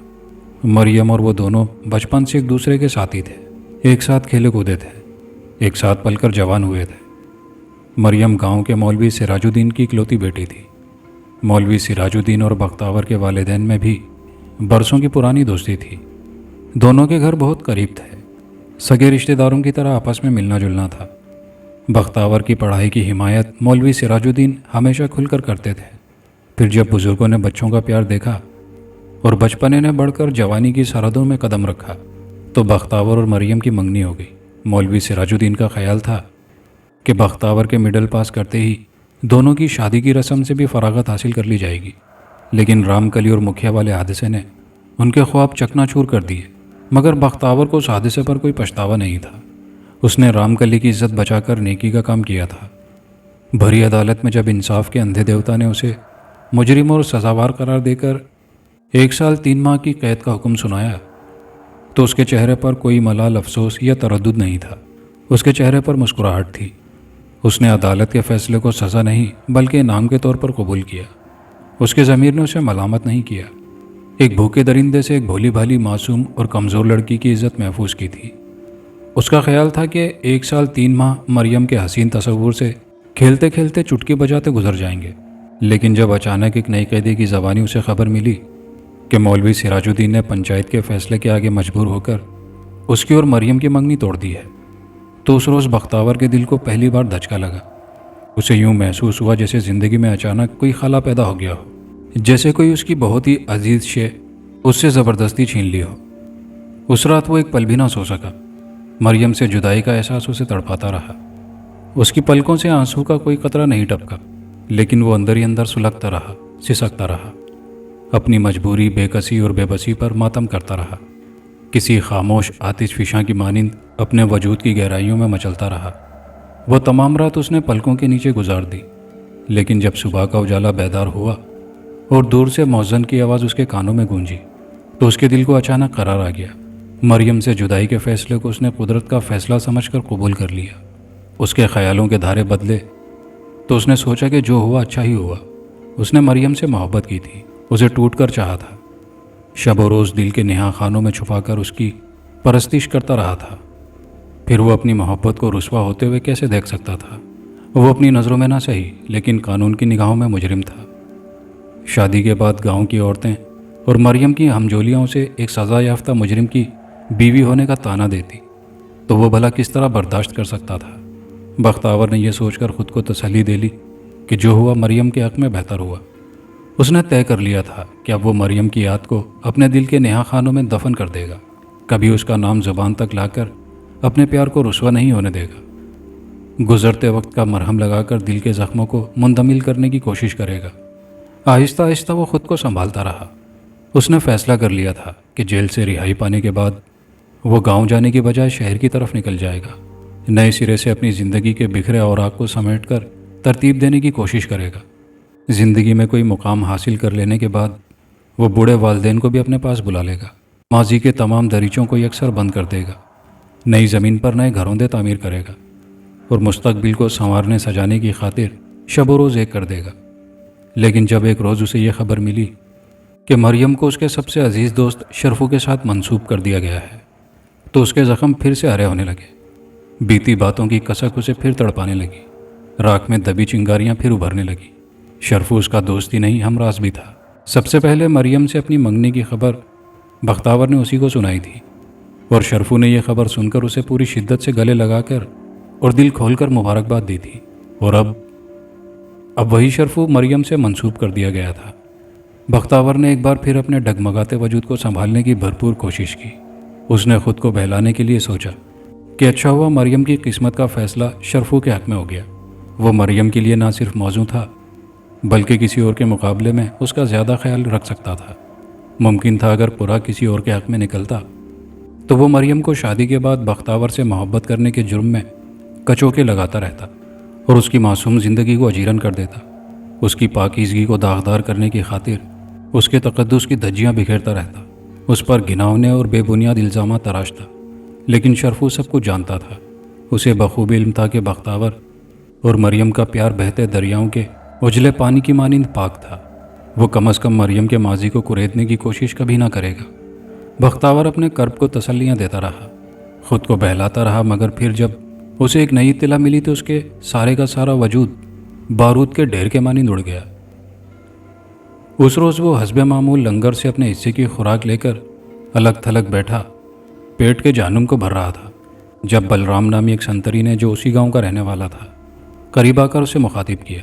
مریم اور وہ دونوں بچپن سے ایک دوسرے کے ساتھی تھے، ایک ساتھ کھیلے کودے تھے، ایک ساتھ پل کر جوان ہوئے تھے۔ مریم گاؤں کے مولوی سراج الدین کی اکلوتی بیٹی تھی۔ مولوی سراج الدین اور بختاور کے والدین میں بھی برسوں کی پرانی دوستی تھی۔ دونوں کے گھر بہت قریب تھے، سگے رشتہ داروں کی طرح آپس میں ملنا جلنا تھا۔ بختاور کی پڑھائی کی حمایت مولوی سراج الدین ہمیشہ کھل کر کرتے تھے۔ پھر جب بزرگوں نے بچوں کا پیار دیکھا اور بچپنے نے بڑھ کر جوانی کی سرحدوں میں قدم رکھا تو بختاور اور مریم کی منگنی ہو گئی۔ مولوی سراج الدین کا خیال تھا کہ بختاور کے مڈل پاس کرتے ہی دونوں کی شادی کی رسم سے بھی فراغت حاصل کر لی جائے گی، لیکن رام کلی اور مکھیا والے حادثے نے ان کے خواب چکنا چور کر دیے۔ مگر بختاور کو اس حادثے پر کوئی پچھتاوا نہیں تھا۔ اس نے رام کلی کی عزت بچا کر نیکی کا کام کیا تھا۔ بھری عدالت میں جب انصاف کے اندھے دیوتا نے اسے مجرم اور سزاوار قرار دے کر 1 سال 3 ماہ کی قید کا حکم سنایا تو اس کے چہرے پر کوئی ملال، افسوس یا تردد نہیں تھا۔ اس کے چہرے پر مسکراہٹ تھی۔ اس نے عدالت کے فیصلے کو سزا نہیں بلکہ انعام کے طور پر قبول کیا۔ اس کے ضمیر نے اسے ملامت نہیں کیا۔ ایک بھوکے درندے سے ایک بھولی بھالی معصوم اور کمزور لڑکی کی عزت محفوظ کی تھی۔ اس کا خیال تھا کہ 1 سال 3 ماہ مریم کے حسین تصور سے کھیلتے کھیلتے چٹکی بجاتے گزر جائیں گے، لیکن جب اچانک ایک نئی قیدی کی زبانی اسے خبر ملی کہ مولوی سراج الدین نے پنچایت کے فیصلے کے آگے مجبور ہو کر اس کی اور مریم کی منگنی توڑ دی ہے، تو اس روز بختاور کے دل کو پہلی بار دھچکا لگا۔ اسے یوں محسوس ہوا جیسے زندگی میں اچانک کوئی خلا پیدا ہو گیا ہو، جیسے کوئی اس کی بہت ہی عزیز شے اس سے زبردستی چھین لی ہو۔ اس رات وہ ایک پل بھی نہ سو سکا۔ مریم سے جدائی کا احساس اسے تڑپاتا رہا۔ اس کی پلکوں سے آنسو کا کوئی قطرہ نہیں ٹپکا، لیکن وہ اندر ہی اندر سلگتا رہا، سسکتا رہا، اپنی مجبوری، بے کسی اور بے بسی پر ماتم کرتا رہا، کسی خاموش آتش فشاں کی مانند اپنے وجود کی گہرائیوں میں مچلتا رہا۔ وہ تمام رات اس نے پلکوں کے نیچے گزار دی، لیکن جب صبح کا اجالا بیدار ہوا اور دور سے مؤذن کی آواز اس کے کانوں میں گونجی تو اس کے دل کو اچانک قرار آ گیا۔ مریم سے جدائی کے فیصلے کو اس نے قدرت کا فیصلہ سمجھ کر قبول کر لیا۔ اس کے خیالوں کے دھارے بدلے تو اس نے سوچا کہ جو ہوا اچھا ہی ہوا۔ اس نے مریم سے محبت کی تھی، اسے ٹوٹ کر چاہا تھا، شب و روز دل کے نہا خانوں میں چھپا کر اس کی پرستش کرتا رہا تھا۔ پھر وہ اپنی محبت کو رسوا ہوتے ہوئے کیسے دیکھ سکتا تھا؟ وہ اپنی نظروں میں نہ صحیح لیکن قانون کی نگاہوں میں مجرم تھا۔ شادی کے بعد گاؤں کی عورتیں اور مریم کی ہمجولیوں سے ایک سزا یافتہ مجرم کی بیوی ہونے کا طعنہ دیتی تو وہ بھلا کس طرح برداشت کر سکتا تھا؟ بختاور نے یہ سوچ کر خود کو تسلی دے لی کہ جو ہوا مریم کے حق میں بہتر ہوا۔ اس نے طے کر لیا تھا کہ اب وہ مریم کی یاد کو اپنے دل کے نہا خانوں میں دفن کر دے گا، کبھی اس کا نام زبان تک لا کر اپنے پیار کو رسوا نہیں ہونے دے گا، گزرتے وقت کا مرہم لگا کر دل کے زخموں کو منتمل کرنے کی کوشش کرے گا۔ آہستہ آہستہ وہ خود کو سنبھالتا رہا۔ اس نے فیصلہ کر لیا تھا کہ جیل سے رہائی پانے کے بعد وہ گاؤں جانے کی بجائے شہر کی طرف نکل جائے گا، نئے سرے سے اپنی زندگی کے بکھرے اوراق کو سمیٹ کر ترتیب دینے کی کوشش کرے گا۔ زندگی میں کوئی مقام حاصل کر لینے کے بعد وہ بوڑھے والدین کو بھی اپنے پاس بلا لے گا، ماضی کے تمام دریچوں کو یکسر بند کر دے گا، نئی زمین پر نئے گھروندے تعمیر کرے گا اور مستقبل کو سنوارنے سجانے کی خاطر شب و روز ایک کر دے گا۔ لیکن جب ایک روز اسے یہ خبر ملی کہ مریم کو اس کے سب سے عزیز دوست شرفو کے ساتھ منسوب کر دیا گیا ہے تو اس کے زخم پھر سے ہرے ہونے لگے، بیتی باتوں کی کسک اسے پھر تڑپانے لگی، راکھ میں دبی چنگاریاں پھر ابھرنے لگی۔ شرفو اس کا دوست ہی نہیں ہمراز بھی تھا۔ سب سے پہلے مریم سے اپنی منگنی کی خبر بختاور نے اسی کو سنائی تھی اور شرفو نے یہ خبر سن کر اسے پوری شدت سے گلے لگا کر اور دل کھول کر مبارکباد دی تھی۔ اور اب وہی شرفو مریم سے منسوب کر دیا گیا تھا۔ بختاور نے ایک بار پھر اپنے ڈگمگاتے وجود کو سنبھالنے کی بھرپور کوشش کی۔ اس نے خود کو بہلانے کے لیے سوچا کہ اچھا ہوا مریم کی قسمت کا فیصلہ شرفو کے حق میں ہو گیا۔ وہ مریم کے لیے نہ صرف موزوں تھا بلکہ کسی اور کے مقابلے میں اس کا زیادہ خیال رکھ سکتا تھا۔ ممکن تھا اگر پورا کسی اور کے حق میں نکلتا تو وہ مریم کو شادی کے بعد بختاور سے محبت کرنے کے جرم میں کچوکے لگاتا رہتا اور اس کی معصوم زندگی کو اجیرن کر دیتا۔ اس کی پاکیزگی کو داغدار کرنے کی خاطر اس کے تقدس کی دھجیاں بکھیرتا رہتا، اس پر گھناؤنے اور بے بنیاد الزامات تراشتا۔ لیکن شرفو سب کچھ جانتا تھا۔ اسے بخوبی علم تھا کہ بختاور اور مریم کا پیار بہتے دریاؤں کے اجلے پانی کی مانند پاک تھا۔ وہ کم از کم مریم کے ماضی کو کریدنے کی کوشش کبھی نہ کرے گا۔ بختاور اپنے کرب کو تسلیاں دیتا رہا، خود کو بہلاتا رہا، مگر پھر جب اسے ایک نئی اطلاع ملی تو اس کے سارے کا سارا وجود بارود کے ڈھیر کے مانند اڑ گیا۔ اس روز وہ حسب معمول لنگر سے اپنے حصے کی خوراک لے کر الگ تھلگ بیٹھا پیٹ کے جہنم کو بھر رہا تھا جب بلرام نامی ایک سنتری نے، جو اسی گاؤں کا رہنے والا تھا، قریب آ کر اسے مخاطب کیا۔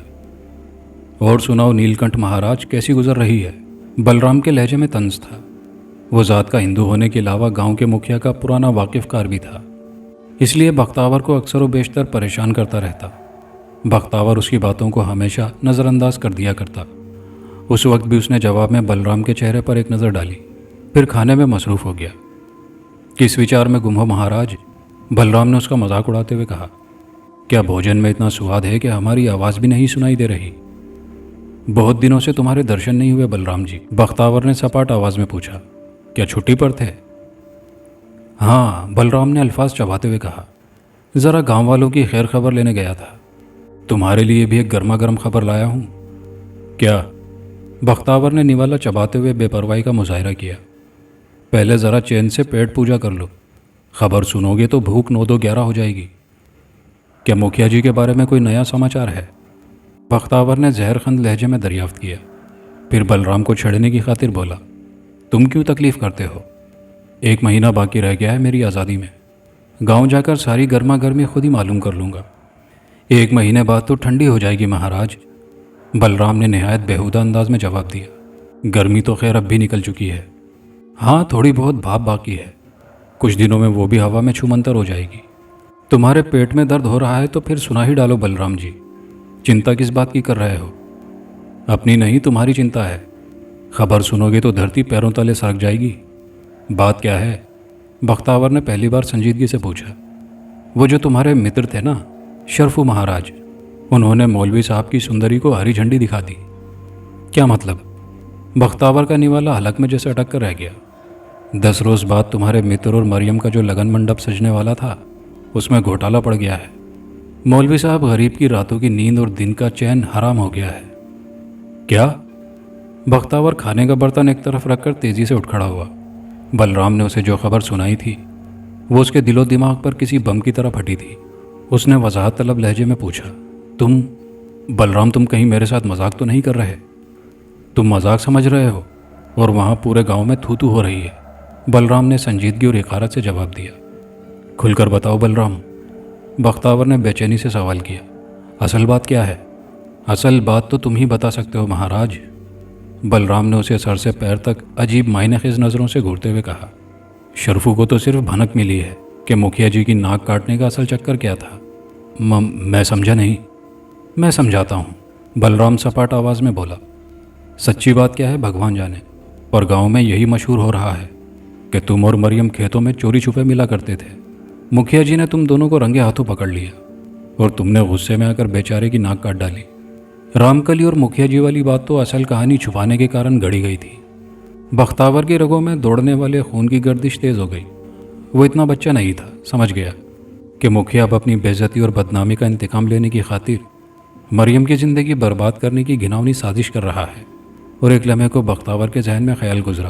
اور سناؤ نیل کنٹھ مہاراج، کیسی گزر رہی ہے؟ بلرام کے لہجے میں طنز تھا۔ وہ ذات کا ہندو ہونے کے علاوہ گاؤں کے مکھیا کا پرانا واقف کار بھی تھا، اس لیے بختاور کو اکثر و بیشتر پریشان کرتا رہتا۔ بختاور اس کی باتوں کو ہمیشہ نظر انداز کر دیا کرتا۔ اس وقت بھی اس نے جواب میں بلرام کے چہرے پر ایک نظر ڈالی، پھر کھانے میں مصروف ہو گیا۔ کس وچار میں گم ہو مہاراج؟ بلرام نے اس کا مذاق اڑاتے ہوئے کہا۔ کیا بھوجن میں اتنا سواد ہے کہ ہماری آواز بھی نہیں سنائی دے رہی؟ بہت دنوں سے تمہارے درشن نہیں ہوئے بلرام جی، بختاور نے سپاٹ آواز میں پوچھا۔ کیا چھٹی پر تھے؟ ہاں، بلرام نے الفاظ چباتے ہوئے کہا، ذرا گاؤں والوں کی خیر خبر لینے گیا تھا۔ تمہارے لیے بھی ایک گرما گرم خبر لایا ہوں۔ کیا؟ بختاور نے نوالا چباتے ہوئے بے پرواہی کا مظاہرہ کیا۔ پہلے ذرا چین سے پیٹ پوجا کر لو، خبر سنو گے تو بھوک 9-2-11 ہو جائے گی۔ کیا مکھیا جی کے بارے میں کوئی نیا سماچار ہے؟ بختاور نے زہر خند لہجے میں دریافت کیا، پھر بلرام کو چھڑنے کی خاطر بولا، تم کیوں تکلیف کرتے ہو؟ 1 مہینہ باقی رہ گیا ہے میری آزادی میں، گاؤں جا کر ساری گرما گرمی خود ہی معلوم کر لوں گا۔ 1 مہینے بعد تو ٹھنڈی ہو جائے گی مہاراج، بلرام نے نہایت بےہودہ انداز میں جواب دیا۔ گرمی تو خیر اب بھی نکل چکی ہے، ہاں تھوڑی بہت بھاپ باقی ہے، کچھ دنوں میں وہ بھی ہوا میں چھومنتر ہو جائے گی۔ تمہارے پیٹ میں درد ہو رہا ہے تو پھر سنا ہی ڈالو بلرام جی، چنتا کس بات کی کر رہے ہو؟ اپنی نہیں تمہاری چنتا ہے، خبر سنو گے تو دھرتی پیروں تلے سرک جائے گی۔ بات کیا ہے؟ بختاور نے پہلی بار سنجیدگی سے پوچھا۔ وہ جو تمہارے متر تھے نا، شرفو مہاراج، انہوں نے مولوی صاحب کی سندری کو ہری جھنڈی دکھا دی۔ کیا مطلب؟ بختاور کا نوالا حلق میں جیسے اٹک کر رہ گیا۔ 10 روز بعد تمہارے متر اور مریم کا جو لگن منڈپ سجنے والا تھا اس میں گھوٹالہ پڑ گیا ہے۔ مولوی صاحب غریب کی راتوں کی نیند اور دن کا چین حرام ہو گیا ہے۔ کیا؟ بختاور کھانے کا برتن ایک طرف رکھ کر تیزی سے اٹھ کھڑا ہوا۔ بلرام نے اسے جو خبر سنائی تھی وہ اس کے دل و دماغ پر کسی بم کی طرح پھٹی تھی۔ اس نے وضاحت طلب لہجے میں پوچھا، تم بلرام تم کہیں میرے ساتھ مذاق تو نہیں کر رہے؟ تم مذاق سمجھ رہے ہو اور وہاں پورے گاؤں میں تھو تھو ہو رہی ہے۔ بلرام نے سنجیدگی اور حقارت سے جواب دیا۔ کھل کر بتاؤ بلرام، بختاور نے بے چینی سے سوال کیا۔ اصل بات کیا ہے؟ اصل بات تو تم ہی بتا سکتے ہو مہاراج، بلرام نے اسے سر سے پیر تک عجیب معنی خیز نظروں سے گھورتے ہوئے کہا۔ شرفو کو تو صرف بھنک ملی ہے کہ مکھیا جی کی ناک کاٹنے کا اصل چکر کیا تھا۔ میں سمجھا نہیں۔ میں سمجھاتا ہوں، بلرام سپاٹ آواز میں بولا۔ سچی بات کیا ہے بھگوان جانے، اور گاؤں میں یہی مشہور ہو رہا ہے کہ تم اور مریم کھیتوں میں چوری چھپے ملا کرتے تھے۔ مکھیا جی نے تم دونوں کو رنگے ہاتھوں پکڑ لیا اور تم نے غصے میں آ کر بیچارے کی ناک کاٹ ڈالی۔ رام کلی اور مکھیا جی والی بات تو اصل کہانی چھپانے کے کارن گڑی گئی تھی۔ بختاور کی رگوں میں دوڑنے والے خون کی گردش تیز ہو گئی۔ وہ اتنا بچہ نہیں تھا، سمجھ گیا کہ مکھیا اب اپنی بے عزتی اور بدنامی کا انتقام لینے کی خاطر مریم کی زندگی برباد کرنے کی گھناؤنی سازش کر رہا ہے۔ اور ایک لمحے کو بختاور کے ذہن میں خیال گزرا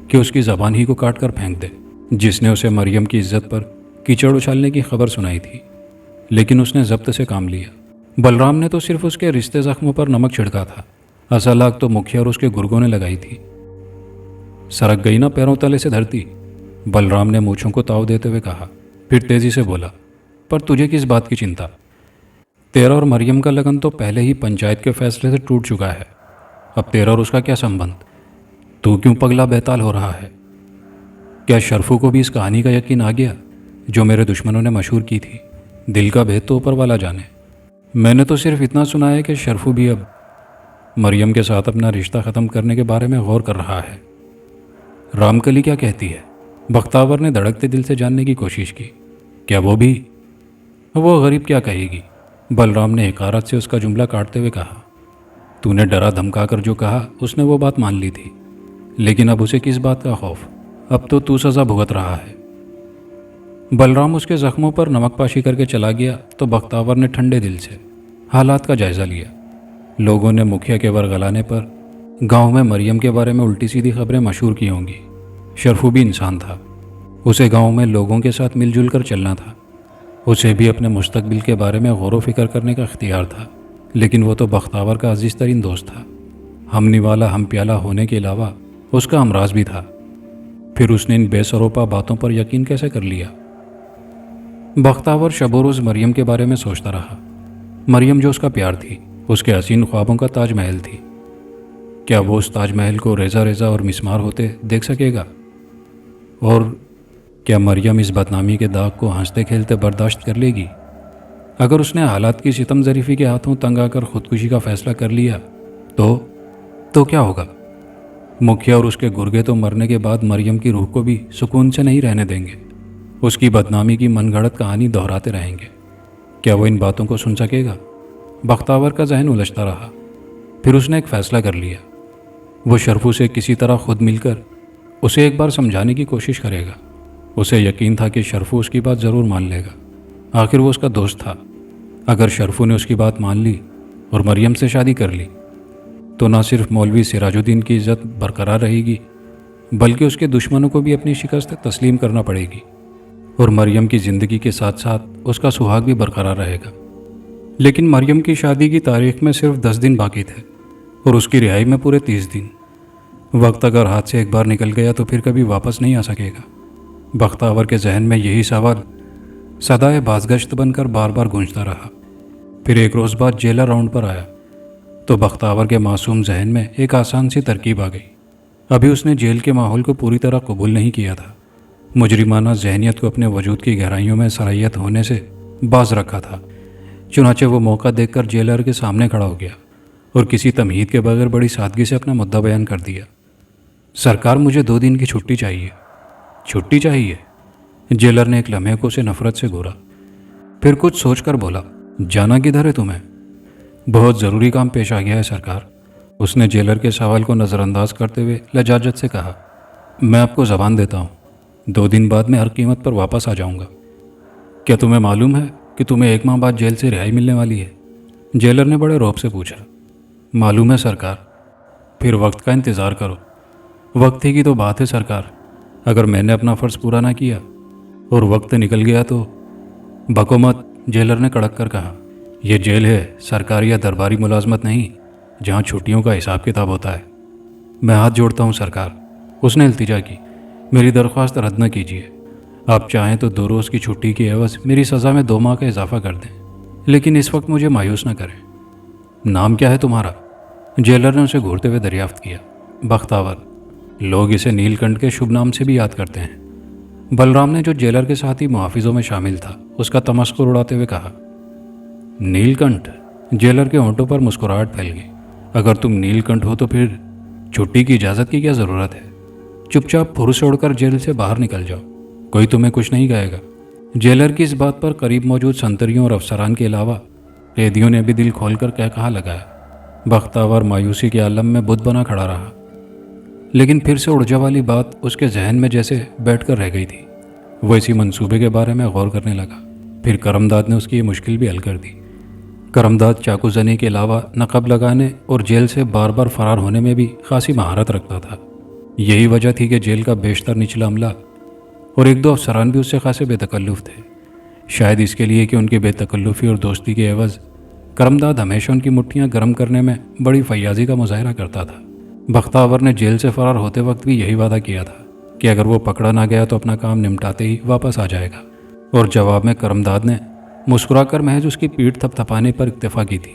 کہ اس کی زبان ہی کو کاٹ کر پھینک دے، جس نے اسے مریم کی عزت پر کیچڑ اچھالنے کی خبر سنائی تھی۔ لیکن اس نے ضبط سے کام لیا۔ بلرام نے تو صرف اس کے رشتے زخموں پر نمک چھڑکا تھا، اصل آگ تو مکھیا اور اس کے گرگوں نے لگائی تھی۔ سرک گئی نا پیروں تلے سے دھرتی، بلرام نے مونچھوں کو تاؤ دیتے ہوئے کہا، پھر تیزی سے بولا، پر تجھے کس بات کی چنتا؟ تیرا اور مریم کا لگن تو پہلے ہی پنچایت کے فیصلے سے ٹوٹ چکا ہے، اب تیرا اور اس کا کیا سمبند؟ تو کیوں پگلا بیتال ہو رہا ہے؟ کیا شرفو کو بھی اس کہانی کا یقین آ گیا جو میرے دشمنوں نے مشہور کی تھی؟ دل کا بھید تو اوپر والا جانے۔ میں نے تو صرف اتنا سنا ہے کہ شرفو بھی اب مریم کے ساتھ اپنا رشتہ ختم کرنے کے بارے میں غور کر رہا ہے۔ رام کلی کیا کہتی ہے؟ بختاور نے دھڑکتے دل سے جاننے کی کوشش کی۔ کیا وہ بھی؟ وہ غریب کیا کہے گی؟ بلرام نے حقارت سے اس کا جملہ کاٹتے ہوئے کہا۔ تو نے ڈرا دھمکا کر جو کہا اس نے وہ بات مان لی تھی، لیکن اب اسے کس بات کا خوف؟ اب تو سزا بھگت رہا ہے۔ بلرام اس کے زخموں پر نمک پاشی کر کے چلا گیا تو بختاور نے ٹھنڈے دل سے حالات کا جائزہ لیا۔ لوگوں نے مکھیا کے ورغلانے پر گاؤں میں مریم کے بارے میں الٹی سیدھی خبریں مشہور کی ہوں گی۔ شرفو بھی انسان تھا، اسے گاؤں میں لوگوں کے ساتھ مل جل کر چلنا تھا، اسے بھی اپنے مستقبل کے بارے میں غور و فکر کرنے کا اختیار تھا۔ لیکن وہ تو بختاور کا عزیز ترین دوست تھا، ہم نوالا ہم پیالہ ہونے کے علاوہ اس کا امراض بھی تھا۔ پھر اس نے ان بے سروپا باتوں پر یقین کیسے کر لیا؟ بختاور شب و روز مریم کے بارے میں سوچتا رہا۔ مریم جو اس کا پیار تھی، اس کے حسین خوابوں کا تاج محل تھی۔ کیا وہ اس تاج محل کو ریزہ ریزہ اور مسمار ہوتے دیکھ سکے گا؟ اور کیا مریم اس بدنامی کے داغ کو ہنستے کھیلتے برداشت کر لے گی؟ اگر اس نے حالات کی ستم ظریفی کے ہاتھوں تنگ آ کر خودکشی کا فیصلہ کر لیا تو کیا ہوگا؟ مکھیا اور اس کے گرگے تو مرنے کے بعد مریم کی روح کو بھی سکون سے نہیں رہنے دیں گے، اس کی بدنامی کی من گھڑت کہانی دہراتے رہیں گے۔ کیا وہ ان باتوں کو سن سکے گا؟ بختاور کا ذہن الجھتا رہا۔ پھر اس نے ایک فیصلہ کر لیا، وہ شرفو سے کسی طرح خود مل کر اسے ایک بار سمجھانے کی کوشش کرے گا۔ اسے یقین تھا کہ شرفو اس کی بات ضرور مان لے گا، آخر وہ اس کا دوست تھا۔ اگر شرفو نے اس کی بات مان لی اور مریم سے شادی کر لی تو نہ صرف مولوی سراج الدین کی عزت برقرار رہے گی بلکہ اس کے دشمنوں کو بھی اپنی شکست تسلیم کرنا پڑے گی، اور مریم کی زندگی کے ساتھ ساتھ اس کا سہاگ بھی برقرار رہے گا۔ لیکن مریم کی شادی کی تاریخ میں صرف 10 دن باقی تھے اور اس کی رہائی میں پورے 30 دن۔ وقت اگر ہاتھ سے ایک بار نکل گیا تو پھر کبھی واپس نہیں آ سکے گا۔ بختاور کے ذہن میں یہی سوال صدائے بازگشت بن کر بار بار گونجتا رہا۔ پھر ایک روز بعد جیلر راؤنڈ پر آیا تو بختاور کے معصوم ذہن میں ایک آسان سی ترکیب آ گئی۔ ابھی اس نے جیل کے ماحول کو پوری طرح قبول نہیں کیا تھا، مجرمانہ ذہنیت کو اپنے وجود کی گہرائیوں میں صلاحیت ہونے سے باز رکھا تھا۔ چنانچہ وہ موقع دیکھ کر جیلر کے سامنے کھڑا ہو گیا اور کسی تمہید کے بغیر بڑی سادگی سے اپنا مدعا بیان کر دیا۔ سرکار، مجھے 2 دن کی چھٹی چاہیے۔ چھٹی چاہیے؟ جیلر نے ایک لمحے کو اسے نفرت سے گھورا، پھر کچھ سوچ کر بولا، جانا کدھر ہے تمہیں؟ بہت ضروری کام پیش آ گیا ہے سرکار۔ اس نے جیلر کے سوال کو نظر انداز کرتے ہوئے لجاجت سے کہا، میں آپ کو زبان دیتا ہوں، 2 دن بعد میں ہر قیمت پر واپس آ جاؤں گا۔ کیا تمہیں معلوم ہے کہ تمہیں 1 ماہ بعد جیل سے رہائی ملنے والی ہے؟ جیلر نے بڑے رعب سے پوچھا۔ معلوم ہے سرکار۔ پھر وقت کا انتظار کرو۔ وقت ہی کی تو بات ہے سرکار، اگر میں نے اپنا فرض پورا نہ کیا اور وقت نکل گیا تو؟ بکو مت، جیلر نے کڑک کر کہا، یہ جیل ہے، سرکاری یا درباری ملازمت نہیں جہاں چھٹیوں کا حساب کتاب ہوتا ہے۔ میں ہاتھ جوڑتا ہوں سرکار، اس نے التجا کی، میری درخواست رد نہ کیجیے۔ آپ چاہیں تو 2 روز کی چھٹی کی عوض میری سزا میں 2 ماہ کا اضافہ کر دیں، لیکن اس وقت مجھے مایوس نہ کریں۔ نام کیا ہے تمہارا؟ جیلر نے اسے گھورتے ہوئے دریافت کیا۔ بختاور، لوگ اسے نیل کنٹھ کے شبھ نام سے بھی یاد کرتے ہیں۔ بلرام نے، جو جیلر کے ساتھی محافظوں میں شامل تھا، اس کا تمسخر اڑاتے ہوئے کہا۔ نیل کنٹھ؟ جیلر کے ہونٹوں پر مسکراہٹ پھیل گئی۔ اگر تم نیل کنٹھ ہو تو پھر چھٹی کی اجازت کی کیا ضرورت ہے؟ چپ چاپ پھرس اوڑھ کر جیل سے باہر نکل جاؤ، کوئی تمہیں کچھ نہیں کہے گا۔ جیلر کی اس بات پر قریب موجود سنتریوں اور افسران کے علاوہ قیدیوں نے بھی دل کھول کر کہا لگایا۔ بختاور مایوسی کے عالم میں بت بنا کھڑا رہا، لیکن پھر سے اڑجا والی بات اس کے ذہن میں جیسے بیٹھ کر رہ گئی تھی۔ وہ اسی منصوبے کے بارے میں غور کرنے لگا۔ پھر کرمداد نے اس کی یہ مشکل بھی حل کر دی۔ کرمداد چاقو زنی کے علاوہ نقب لگانے اور جیل سے بار بار فرار ہونے میں بھی خاصی مہارت رکھتا تھا۔ یہی وجہ تھی کہ جیل کا بیشتر نچلا عملہ اور 1-2 افسران بھی اس سے خاصے بے تکلف تھے۔ شاید اس کے لیے کہ ان کی بے تکلفی اور دوستی کے عوض کرمداد ہمیشہ ان کی مٹھیاں گرم کرنے میں بڑی فیاضی کا مظاہرہ کرتا تھا۔ بختاور نے جیل سے فرار ہوتے وقت بھی یہی وعدہ کیا تھا کہ اگر وہ پکڑا نہ گیا تو اپنا کام نمٹاتے ہی واپس آ جائے گا، اور جواب میں کرمداد نے مسکرا کر محض اس کی پیٹھ تھپ تھپانے پر اکتفا کی تھی،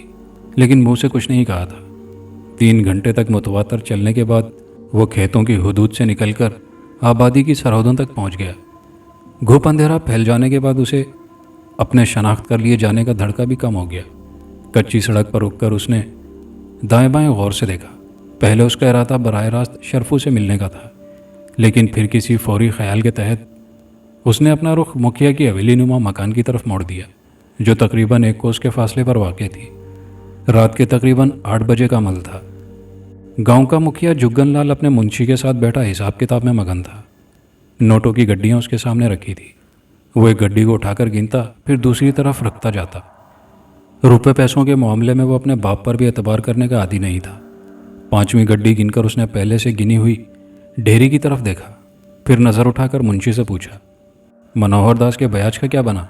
لیکن منہ سے کچھ نہیں کہا تھا۔ 3 گھنٹے تک متواتر چلنے کے بعد وہ کھیتوں کی حدود سے نکل کر آبادی کی سرحدوں تک پہنچ گیا۔ گھوپ اندھیرا پھیل جانے کے بعد اسے اپنے شناخت کر لیے جانے کا دھڑکا بھی کم ہو گیا۔ کچی سڑک پر رک کر اس نے دائیں بائیں غور سے دیکھا۔ پہلے اس کا ارادہ براہ راست شرفو سے ملنے کا تھا، لیکن پھر کسی فوری خیال کے تحت اس نے اپنا رخ مکھیا کی حویلی نما مکان کی طرف موڑ دیا، جو تقریباً 1 کوس کے فاصلے پر واقع تھی۔ رات کے تقریباً 8 بجے کا عمل تھا۔ گاؤں کا مکھیا جگن لال اپنے منشی کے ساتھ بیٹھا حساب کتاب میں مگن تھا۔ نوٹوں کی گڈیاں اس کے سامنے رکھی تھی۔ وہ ایک گڈی کو اٹھا کر گنتا، پھر دوسری طرف رکھتا جاتا۔ روپے پیسوں کے معاملے میں وہ اپنے باپ پر بھی اعتبار کرنے کا عادی نہیں تھا۔ 5ویں گڈی گن کر اس نے پہلے سے گنی ہوئی ڈھیری کی طرف دیکھا، پھر نظر اٹھا کر منشی سے پوچھا، منوہر داس کے بیاج کا کیا بنا؟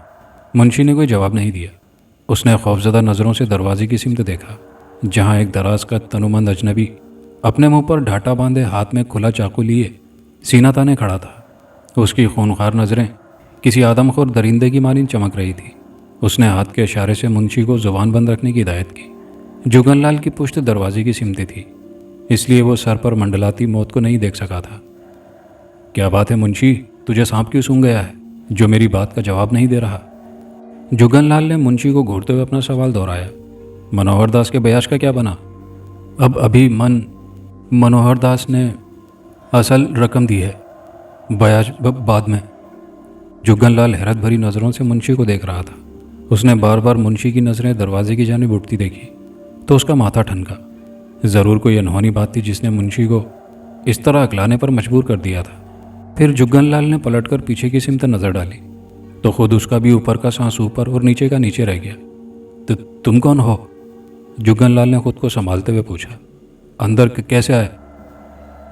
منشی نے کوئی جواب نہیں دیا۔ اس نے خوفزدہ نظروں سے دروازے کی سمت دیکھا، جہاں ایک دراز کا تنومند اجنبی اپنے منہ پر ڈھاٹا باندھے ہاتھ میں کھلا چاقو لیے سینہ تانے کھڑا تھا۔ اس کی خونخوار نظریں کسی آدم خور درندے کی مانند چمک رہی تھی۔ اس نے ہاتھ کے اشارے سے منشی کو زبان بند رکھنے کی ہدایت کی۔ جگن لال کی پشت دروازے کی سمت تھی، اس لیے وہ سر پر منڈلاتی موت کو نہیں دیکھ سکا تھا۔ کیا بات ہے منشی، تجھے سانپ کیوں سونگ گیا ہے جو میری بات کا جواب نہیں دے رہا؟ جگن لال نے منشی کو گھورتے ہوئے اپنا سوال دہرایا۔ منوہر داس کے بیاج کا کیا بنا؟ ابھی منوہر داس نے اصل رقم دی ہے، بیاج بعد میں۔ جگن لال حیرت بھری نظروں سے منشی کو دیکھ رہا تھا۔ اس نے بار بار منشی کی نظریں دروازے کی جانب اٹھتی دیکھی تو اس کا ماتھا ٹھنکا۔ ضرور کوئی انہونی بات تھی جس نے منشی کو اس طرح اکلانے پر مجبور کر دیا تھا۔ پھر جگن لال نے پلٹ کر پیچھے کی سمت نظر ڈالی تو خود اس کا بھی اوپر کا سانس اوپر اور نیچے کا نیچے رہ گیا۔ تو تم کون ہو؟ جگن لال نے خود کو سنبھالتے ہوئے پوچھا۔ اندر کیسے آئے؟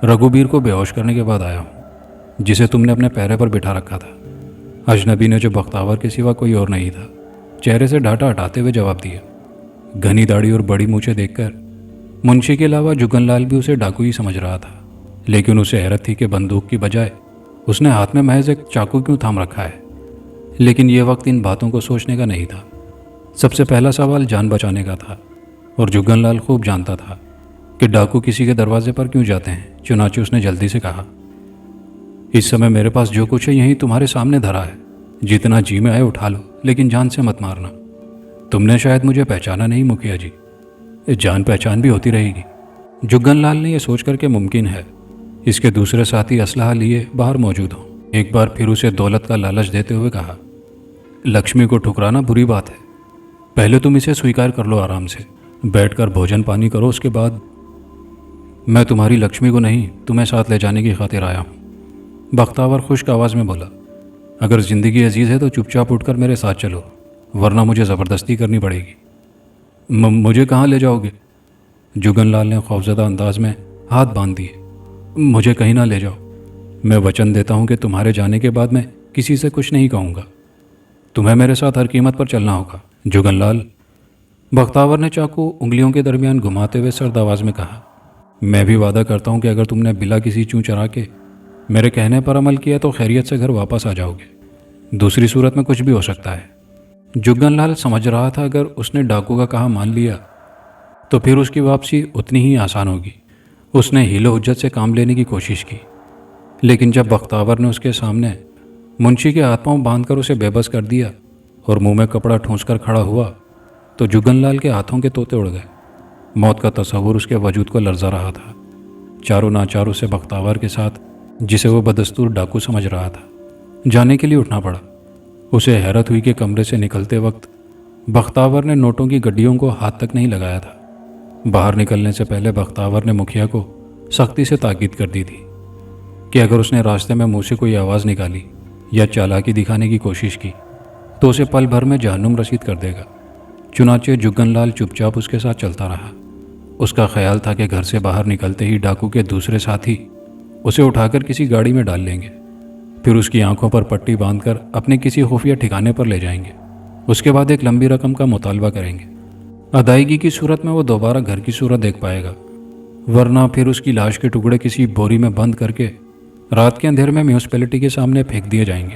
رگھوبیر کو بے ہوش کرنے کے بعد آیا ہوں، جسے تم نے اپنے پیرے پر بٹھا رکھا تھا۔ اجنبی نے، جو بختاور کے سوا کوئی اور نہیں تھا، چہرے سے ڈھاٹا ہٹاتے ہوئے جواب دیا۔ گھنی داڑھی اور بڑی مونچھیں دیکھ کر منشی کے علاوہ جگن لال بھی اسے ڈاکو ہی سمجھ رہا تھا، لیکن اسے حیرت تھی کہ بندوق کی بجائے اس نے ہاتھ میں محض ایک چاقو کیوں تھام رکھا ہے۔ لیکن یہ وقت ان باتوں کو سوچنے کا نہیں تھا۔ سب سے پہلا سوال جان بچانے کا تھا، اور جگن لال خوب جانتا تھا کہ ڈاکو کسی کے دروازے پر کیوں جاتے ہیں، چنانچہ اس نے جلدی سے کہا، اس سمے میرے پاس جو کچھ ہے یہیں تمہارے سامنے دھرا ہے، جتنا جی میں آئے اٹھا لو، لیکن جان سے مت مارنا۔ تم نے شاید مجھے پہچانا نہیں مکھیا جی، جان پہچان بھی ہوتی رہے گی۔ جگن لال نے یہ سوچ کر کہ ممکن ہے اس کے دوسرے ساتھی اسلحہ لیے باہر موجود ہوں، ایک بار پھر اسے دولت کا لالچ دیتے ہوئے کہا، لکشمی کو ٹھکرانا بری بات ہے، پہلے تم اسے سویکار کر لو، آرام سے بیٹھ کر بھوجن پانی کرو، اس کے بعد۔ میں تمہاری لکشمی کو نہیں، تمہیں ساتھ لے جانے کی خاطر آیا ہوں، بختاور خشک آواز میں بولا۔ اگر زندگی عزیز ہے تو چپ چاپ اٹھ کر میرے ساتھ چلو، ورنہ مجھے زبردستی کرنی پڑے گی۔ مجھے کہاں لے جاؤ گے؟ جگن لال نے خوفزدہ انداز میں ہاتھ باندھ دیے۔ مجھے کہیں نہ لے جاؤ، میں وچن دیتا ہوں کہ تمہارے جانے کے بعد میں کسی سے کچھ نہیں کہوں گا، تمہیں میرے ساتھ ہر قیمت پر چلنا ہوگا۔ جگن لال، بختاور نے چاقو انگلیوں کے درمیان گھماتے ہوئے سرد آواز میں کہا، میں بھی وعدہ کرتا ہوں کہ اگر تم نے بلا کسی چوں چرا کے میرے کہنے پر عمل کیا تو خیریت سے گھر واپس آ جاؤ گے، دوسری صورت میں کچھ بھی ہو سکتا ہے۔ جگن لال سمجھ رہا تھا اگر اس نے ڈاکو کا کہا مان لیا تو پھر اس کی واپسی اتنی ہی آسان ہوگی۔ اس نے حیل و حجت سے کام لینے کی کوشش کی، لیکن جب بختاور نے اس کے سامنے منشی کے ہاتھ پاؤں باندھ کر اسے بے بس کر دیا اور منہ میں کپڑا ٹھونس کر کھڑا ہوا تو جگن لال کے ہاتھوں کے طوطے اڑ گئے۔ موت کا تصور اس کے وجود کو لرزا رہا تھا۔ چاروں ناچاروں سے بختاور کے ساتھ، جسے وہ بدستور ڈاکو سمجھ رہا تھا، جانے کے لیے اٹھنا پڑا۔ اسے حیرت ہوئی کہ کمرے سے نکلتے وقت بختاور نے نوٹوں کی گڈیوں کو ہاتھ تک نہیں لگایا تھا۔ باہر نکلنے سے پہلے بختاور نے مکھیا کو سختی سے تاکید کر دی تھی کہ اگر اس نے راستے میں منہ سے کوئی آواز نکالی یا چالاکی دکھانے کی کوشش کی تو اسے پل بھر میں جہنم رسید کر دے گا۔ چنانچہ جگن لال چپ چاپ اس کے ساتھ چلتا رہا۔ اس کا خیال تھا کہ گھر سے باہر نکلتے ہی ڈاکو کے دوسرے ساتھی اسے اٹھا کر کسی گاڑی میں ڈال لیں گے، پھر اس کی آنکھوں پر پٹی باندھ کر اپنے کسی خفیہ ٹھکانے پر لے جائیں گے۔ اس کے بعد ایک لمبی رقم کا مطالبہ کریں گے۔ ادائیگی کی صورت میں وہ دوبارہ گھر کی صورت دیکھ پائے گا، ورنہ پھر اس کی لاش کے ٹکڑے کسی بوری میں بند کر کے رات کے اندھیرے میں میونسپلٹی کے سامنے پھینک دیے جائیں گے۔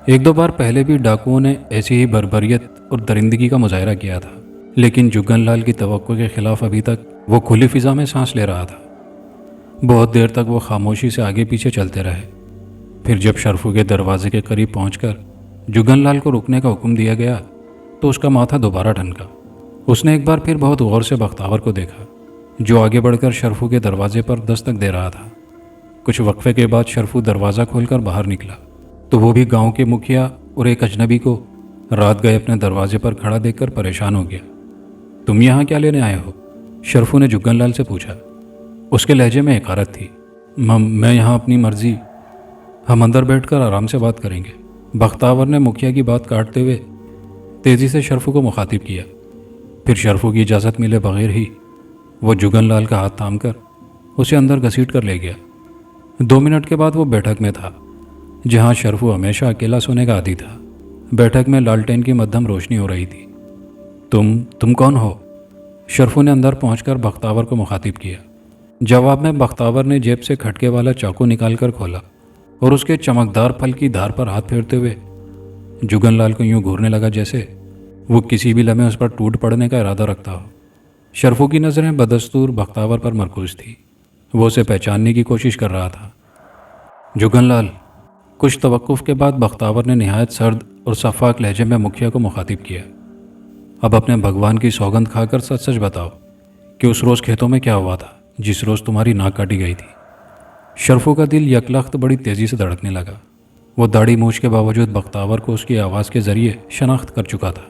ایک دو بار پہلے بھی ڈاکوؤں نے ایسی ہی بربریت اور درندگی کا مظاہرہ کیا تھا، لیکن جگن لال کی توقع کے خلاف ابھی تک وہ کھلی فضا میں سانس لے رہا تھا۔ بہت دیر تک وہ خاموشی سے آگے پیچھے چلتے رہے۔ پھر جب شرفو کے دروازے کے قریب پہنچ کر جگن لال کو رکنے کا حکم دیا گیا تو اس کا ماتھا دوبارہ ٹھنکا۔ اس نے ایک بار پھر بہت غور سے بختاور کو دیکھا، جو آگے بڑھ کر شرفو کے دروازے پر دستک دے رہا تھا۔ کچھ وقفے کے بعد شرفو دروازہ کھول کر باہر نکلا تو وہ بھی گاؤں کے مکھیا اور ایک اجنبی کو رات گئے اپنے دروازے پر کھڑا دیکھ کر پریشان ہو گیا۔ تم یہاں کیا لینے آئے ہو؟ شرفو نے جگن لال سے پوچھا۔ اس کے لہجے میں حقارت تھی۔ میں یہاں اپنی مرضی، ہم اندر بیٹھ کر آرام سے بات کریں گے۔ بختاور نے مکھیا کی بات کاٹتے ہوئے تیزی سے شرفو کو مخاطب کیا۔ پھر شرفو کی اجازت ملے بغیر ہی وہ جگن لال کا ہاتھ تھام کر اسے اندر گھسیٹ کر لے گیا۔ 2 منٹ کے بعد وہ بیٹھک میں تھا، جہاں شرفو ہمیشہ اکیلا سونے کا عادی تھا۔ بیٹھک میں لالٹین کی مدھم روشنی ہو رہی تھی۔ تم کون ہو؟ شرفو نے اندر پہنچ کر بختاور کو مخاطب کیا۔ جواب میں بختاور نے جیب سے کھٹکے والا چاقو نکال کر کھولا اور اس کے چمکدار پھل کی دھار پر ہاتھ پھیرتے ہوئے جگن لال کو یوں گھورنے لگا جیسے وہ کسی بھی لمحے اس پر ٹوٹ پڑنے کا ارادہ رکھتا ہو۔ شرفو کی نظریں بدستور بختاور پر مرکوز تھی۔ وہ اسے پہچاننے کی کوشش کر رہا تھا۔ جگن لال، کچھ توقف کے بعد بختاور نے نہایت سرد اور شفاف لہجے میں مکھیا کو مخاطب کیا۔ اب اپنے بھگوان کی سوگند کھا کر سچ سچ بتاؤ کہ اس روز کھیتوں میں کیا ہوا تھا جس روز تمہاری ناک کاٹی گئی تھی۔ شرفو کا دل یکلخت بڑی تیزی سے دھڑکنے لگا۔ وہ داڑھی مونچھ کے باوجود بختاور کو اس کی آواز کے ذریعے شناخت کر چکا تھا،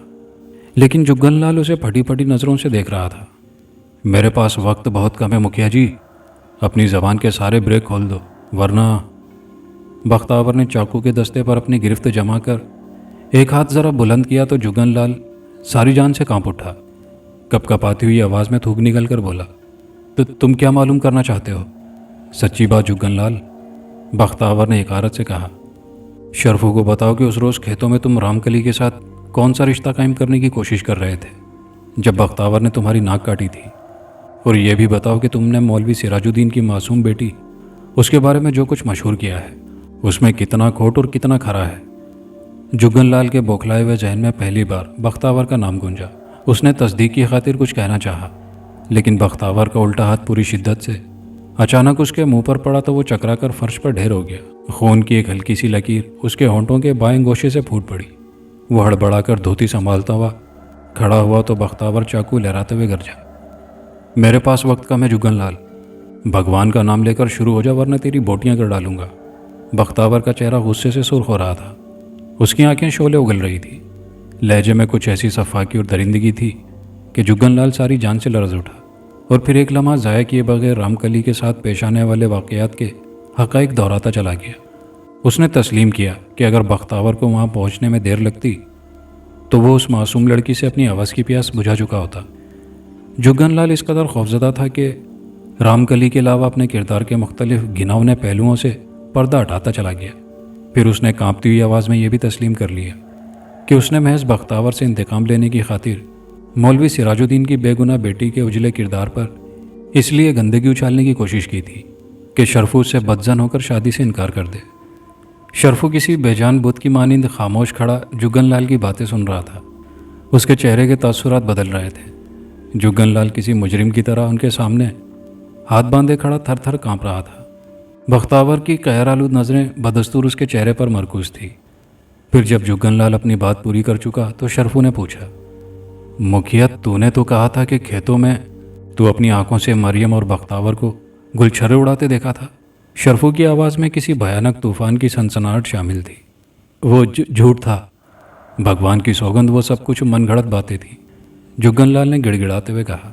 لیکن جگن لال اسے پھٹی پھٹی نظروں سے دیکھ رہا تھا۔ میرے پاس وقت بہت کم ہے مکھیا جی، اپنی زبان کے سارے بریک کھول دو ورنہ۔ بختاور نے چاقو کے دستے پر اپنی گرفت جما کر ایک ہاتھ ذرا بلند کیا تو جگن لال ساری جان سے کانپ اٹھا۔ کپ کپاتی ہوئی آواز میں تھوک نکل کر بولا، تو تم کیا معلوم کرنا چاہتے ہو؟ سچی بات جگن لال، بختاور نے حقارت سے کہا۔ شرفو کو بتاؤ کہ اس روز کھیتوں میں تم رام کلی کے ساتھ کون سا رشتہ قائم کرنے کی کوشش کر رہے تھے جب بختاور نے تمہاری ناک کاٹی تھی، اور یہ بھی بتاؤ کہ تم نے مولوی سراج الدین کی معصوم بیٹی اس کے بارے میں جو کچھ مشہور کیا ہے اس میں کتنا کھوٹ اور کتنا کھرا ہے۔ جگن لال کے بوکھلائے ہوئے ذہن میں پہلی بار بختاور کا نام گونجا۔ اس نے تصدیق کی خاطر کچھ کہنا چاہا، لیکن بختاور کا الٹا ہاتھ پوری شدت سے اچانک اس کے منہ پر پڑا تو وہ چکرا کر فرش پر ڈھیر ہو گیا۔ خون کی ایک ہلکی سی لکیر اس کے ہونٹوں کے بائیں گوشے سے پھوٹ پڑی۔ وہ ہڑبڑا کر دھوتی سنبھالتا ہوا کھڑا ہوا تو بختاور چاقو لہراتے ہوئے گرجا، میرے پاس وقت کم ہے جگن لال، بھگوان کا نام لے کر شروع ہو جا ورنہ تیری بوٹیاں کر ڈالوں گا۔ بختاور کا چہرہ غصے سے سرخ ہو رہا تھا، اس کی آنکھیں شعلے اگل رہی تھی، لہجے میں کچھ ایسی صفاکی اور درندگی تھی کہ جگن لال ساری جان سے لرز اٹھا، اور پھر ایک لمحہ ضائع کیے بغیر رام کلی کے ساتھ پیش آنے والے واقعات کے حقائق دہراتا چلا گیا۔ اس نے تسلیم کیا کہ اگر بختاور کو وہاں پہنچنے میں دیر لگتی تو وہ اس معصوم لڑکی سے اپنی آواز کی پیاس بجھا چکا ہوتا۔ جگن لال اس قدر خوفزدہ تھا کہ رام کلی کے علاوہ اپنے کردار کے مختلف گھناؤنے پہلوؤں سے پردہ ہٹاتا چلا گیا۔ پھر اس نے کانپتی ہوئی آواز میں یہ بھی تسلیم کر لیا کہ اس نے محض بختاور سے انتقام لینے کی خاطر مولوی سراج الدین کی بے گناہ بیٹی کے اجلے کردار پر اس لیے گندگی اچھالنے کی کوشش کی تھی کہ شرفو سے بدظن ہو کر شادی سے انکار کر دے۔ شرفو کسی بے جان بت کی مانند خاموش کھڑا جگن لال کی باتیں سن رہا تھا۔ اس کے چہرے کے تاثرات بدل رہے تھے۔ جگن لال کسی مجرم کی طرح ان کے سامنے ہاتھ باندھے کھڑا تھر تھر کانپ رہا تھا۔ بختاور کی قہر آلود نظریں بدستور اس کے چہرے پر مرکوز تھی۔ پھر جب جگن لال اپنی بات پوری کر چکا تو شرفو نے پوچھا، مکھیا تو نے تو کہا تھا کہ کھیتوں میں تو اپنی آنکھوں سے مریم اور بختاور کو گلچھرے اڑاتے دیکھا تھا۔ شرفو کی آواز میں کسی بھیانک طوفان کی سنسناہٹ شامل تھی۔ وہ جھوٹ تھا، بھگوان کی سوگند وہ سب کچھ من گھڑت باتیں تھیں۔ جگن لال نے گڑ گڑاتے ہوئے کہا،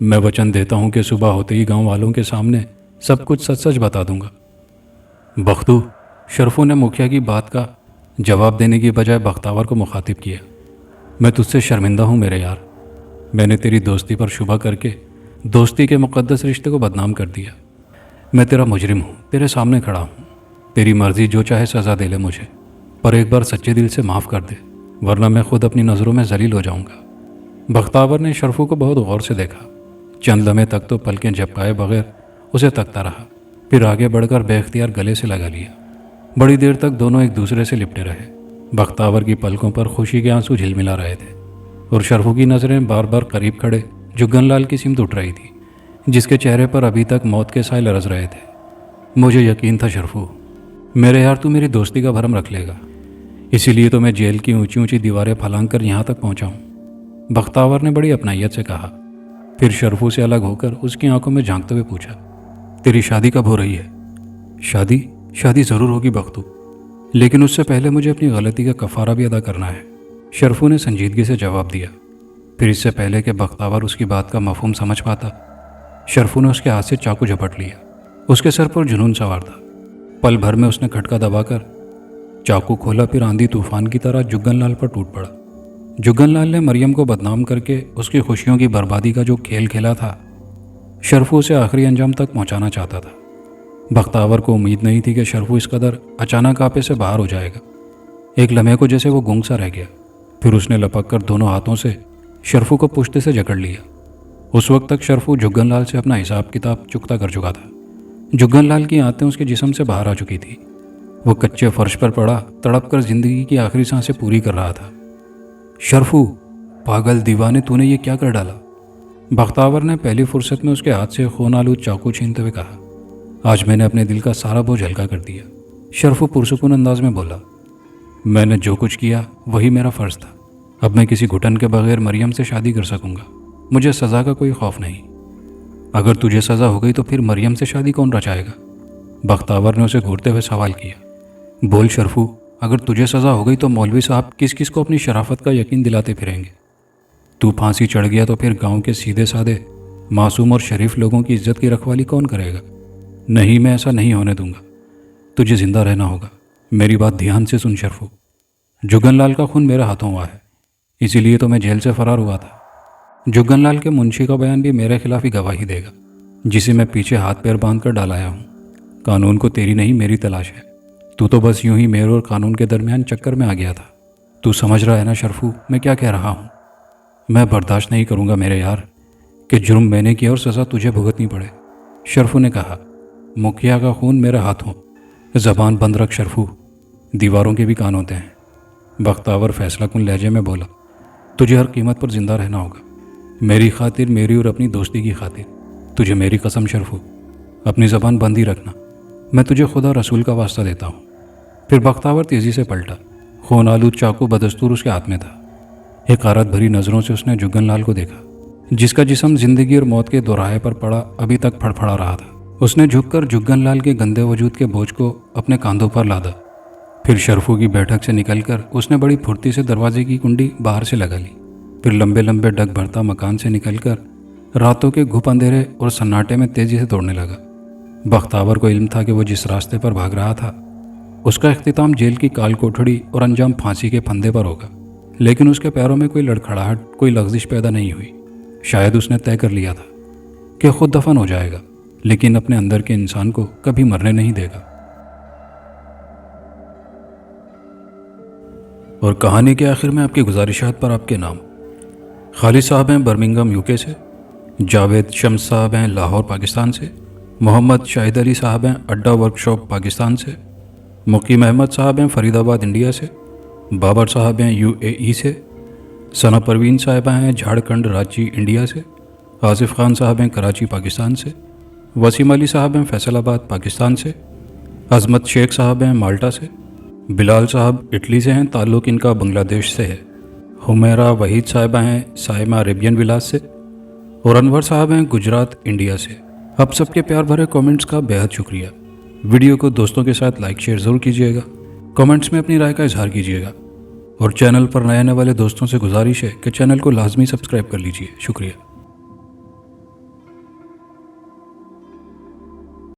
میں وچن دیتا ہوں کہ صبح ہوتے ہی گاؤں والوں کے سامنے سب کچھ سچ سچ بتا دوں گا۔ بختو، شرفو نے مکھیا کی بات کا جواب دینے کی بجائے بختاور کو مخاطب کیا، میں تجھ سے شرمندہ ہوں میرے یار، میں نے تیری دوستی پر شبہ کر کے دوستی کے مقدس رشتے کو بدنام کر دیا۔ میں تیرا مجرم ہوں، تیرے سامنے کھڑا ہوں، تیری مرضی جو چاہے سزا دے لے مجھے، پر ایک بار سچے دل سے معاف کر دے ورنہ میں خود اپنی نظروں میں ذلیل ہو جاؤں گا۔ بختاور نے شرفو کو بہت غور سے دیکھا، چند لمحے تک تو پلکیں جھپکائے بغیر اسے تکتا رہا، پھر آگے بڑھ کر بے اختیار گلے سے لگا لیا۔ بڑی دیر تک دونوں ایک دوسرے سے لپٹے رہے۔ بختاور کی پلکوں پر خوشی کے آنسو جھلملا رہے تھے اور شرفو کی نظریں بار بار قریب کھڑے جگن لال کی سمت اٹھ رہی تھی، جس کے چہرے پر ابھی تک موت کے سائے لرز رہے تھے۔ مجھے یقین تھا شرفو، میرے یار تو میری دوستی کا بھرم رکھ لے گا، اسی لیے تو میں جیل کی اونچی اونچی دیواریں پھلانگ کر یہاں تک پہنچا ہوں، بختاور نے بڑی اپنائیت سے کہا۔ پھر شرفو سے الگ ہو کر اس کی آنکھوں میں جھانکتے ہوئے پوچھا، تیری شادی کب ہو رہی ہے؟ شادی ضرور ہوگی بختو، لیکن اس سے پہلے مجھے اپنی غلطی کا کفارہ بھی ادا کرنا ہے، شرفو نے سنجیدگی سے جواب دیا۔ پھر اس سے پہلے کہ بختاور اس کی بات کا مفہوم سمجھ پاتا، شرفو نے اس کے ہاتھ سے چاقو جھپٹ لیا۔ اس کے سر پر جنون سوار تھا۔ پل بھر میں اس نے کھٹکا دبا کر چاقو کھولا، پھر آندھی طوفان کی طرح جگن لال پر ٹوٹ پڑا۔ جگن لال نے مریم کو بدنام کر کے اس کی خوشیوں کی بربادی کا جو کھیل کھیلا تھا، شرفو اسے آخری انجام تک پہنچانا چاہتا تھا۔ بختاور کو امید نہیں تھی کہ شرفو اس قدر اچانک آپے سے باہر ہو جائے گا۔ ایک لمحے کو جیسے وہ گنگ سا رہ گیا، پھر اس نے لپک کر دونوں ہاتھوں سے شرفو کو پشت سے جکڑ لیا۔ اس وقت تک شرفو جگن لال سے اپنا حساب کتاب چکتا کر چکا تھا۔ جگن لال کی آنتیں اس کے جسم سے باہر آ چکی تھی۔ وہ کچے فرش پر پڑا تڑپ کر زندگی کی آخری سانسیں پوری کر رہا تھا۔ شرفو، پاگل دیوانے، تو نے یہ کیا کر ڈالا؟ بختاور نے پہلی فرصت میں اس کے ہاتھ سے خون آلود چاقو چھینتے ہوئے کہا، آج میں نے اپنے دل کا سارا بوجھ ہلکا کر دیا۔ شرفو پرسکون انداز میں بولا، میں نے جو کچھ کیا وہی میرا فرض تھا، اب میں کسی گھٹن کے بغیر مریم سے شادی کر سکوں گا، مجھے سزا کا کوئی خوف نہیں۔ اگر تجھے سزا ہو گئی تو پھر مریم سے شادی کون رچائے گا؟ بختاور نے اسے گھورتے ہوئے سوال کیا۔ بول شرفو، اگر تجھے سزا ہو گئی تو مولوی صاحب کس کس کو اپنی شرافت کا یقین دلاتے پھریں گے؟ تو پھانسی چڑھ گیا تو پھر گاؤں کے سیدھے سادے معصوم اور شریف لوگوں کی عزت کی رکھوالی کون کرے گا؟ نہیں، میں ایسا نہیں ہونے دوں گا، تجھے زندہ رہنا ہوگا۔ میری بات دھیان سے سن شرفو، جگن لال کا خون میرے ہاتھوں ہوا ہے، اسی لیے تو میں جیل سے فرار ہوا تھا۔ جگن لال کے منشی کا بیان بھی میرے خلاف ہی گواہی دے گا، جسے میں پیچھے ہاتھ پیر باندھ کر ڈالایا ہوں۔ قانون کو تیری نہیں میری تلاش ہے، تو بس یوں ہی میرے اور قانون کے درمیان چکر میں آ گیا تھا۔ تو سمجھ رہا ہے نا شرفو میں کیا کہہ رہا ہوں؟ میں برداشت نہیں کروں گا میرے یار کہ جرم میں نے کیا اور سزا تجھے بھگتنی پڑے، شرفو نے کہا۔ مکھیا کا خون میرے ہاتھوں، زبان بند رکھ شرفو، دیواروں کے بھی کان ہوتے ہیں۔ بختاور فیصلہ کن لہجے میں بولا، تجھے ہر قیمت پر زندہ رہنا ہوگا، میری خاطر، میری اور اپنی دوستی کی خاطر تجھے میری قسم شرفو، اپنی زبان بند ہی رکھنا، میں تجھے خدا رسول کا واسطہ دیتا ہوں۔ پھر بختاور تیزی سے پلٹا، خون آلود چاقو بدستور اس کے ہاتھ میں تھا۔ حقارت بھری نظروں سے اس نے جگن لال کو دیکھا، جس کا جسم زندگی اور موت کے دوراہے پر پڑا ابھی تک پھڑپھڑا رہا تھا۔ اس نے جھک کر جگن لال کے گندے وجود کے بوجھ کو اپنے کاندھوں پر لادا۔ پھر شرفو کی بیٹھک سے نکل کر اس نے بڑی پھرتی سے دروازے کی کنڈی باہر سے لگا لی۔ پھر لمبے لمبے ڈگ بھرتا مکان سے نکل کر راتوں کے گھپ اندھیرے اور سناٹے میں تیزی سے دوڑنے لگا۔ بختاور کو علم تھا کہ وہ جس راستے پر بھاگ رہا تھا اس کا اختتام جیل کی کال کوٹھڑی اور انجام پھانسی کے پھندے پر ہوگا، لیکن اس کے پیروں میں کوئی لڑکھڑاہٹ، کوئی لغزش پیدا نہیں ہوئی۔ شاید اس نے طے کر لیا تھا کہ خود دفن ہو جائے گا، لیکن اپنے اندر کے انسان کو کبھی مرنے نہیں دے گا۔ اور کہانی کے آخر میں آپ کی گزارشات پر آپ کے نام: خالد صاحب ہیں برمنگھم یو کے سے، جاوید شمس صاحب ہیں لاہور پاکستان سے، محمد شاہد علی صاحب ہیں اڈا ورک شاپ پاکستان سے، مقیم احمد صاحب ہیں فرید آباد انڈیا سے، بابر صاحب ہیں UAE سے، ثنا پروین صاحبہ ہیں جھارکھنڈ رانچی انڈیا سے، آصف خان صاحب ہیں کراچی پاکستان سے، وسیم علی صاحب ہیں فیصل آباد پاکستان سے، عظمت شیخ صاحب ہیں مالٹا سے، بلال صاحب اٹلی سے ہیں، تعلق ان کا بنگلہ دیش سے ہے، حمیرہ وحید صاحبہ ہیں سائمہ عربین ولاس سے، اور انور صاحب ہیں گجرات انڈیا سے۔ آپ سب کے پیار بھرے کامنٹس کا بے حد شکریہ۔ ویڈیو کو دوستوں کے ساتھ لائک شیئر ضرور کیجیے گا، کامنٹس میں اپنی رائے کا اظہار کیجیے گا، اور چینل پر نئے آنے والے دوستوں سے گزارش ہے کہ چینل کو لازمی سبسکرائب کر لیجیے۔ شکریہ۔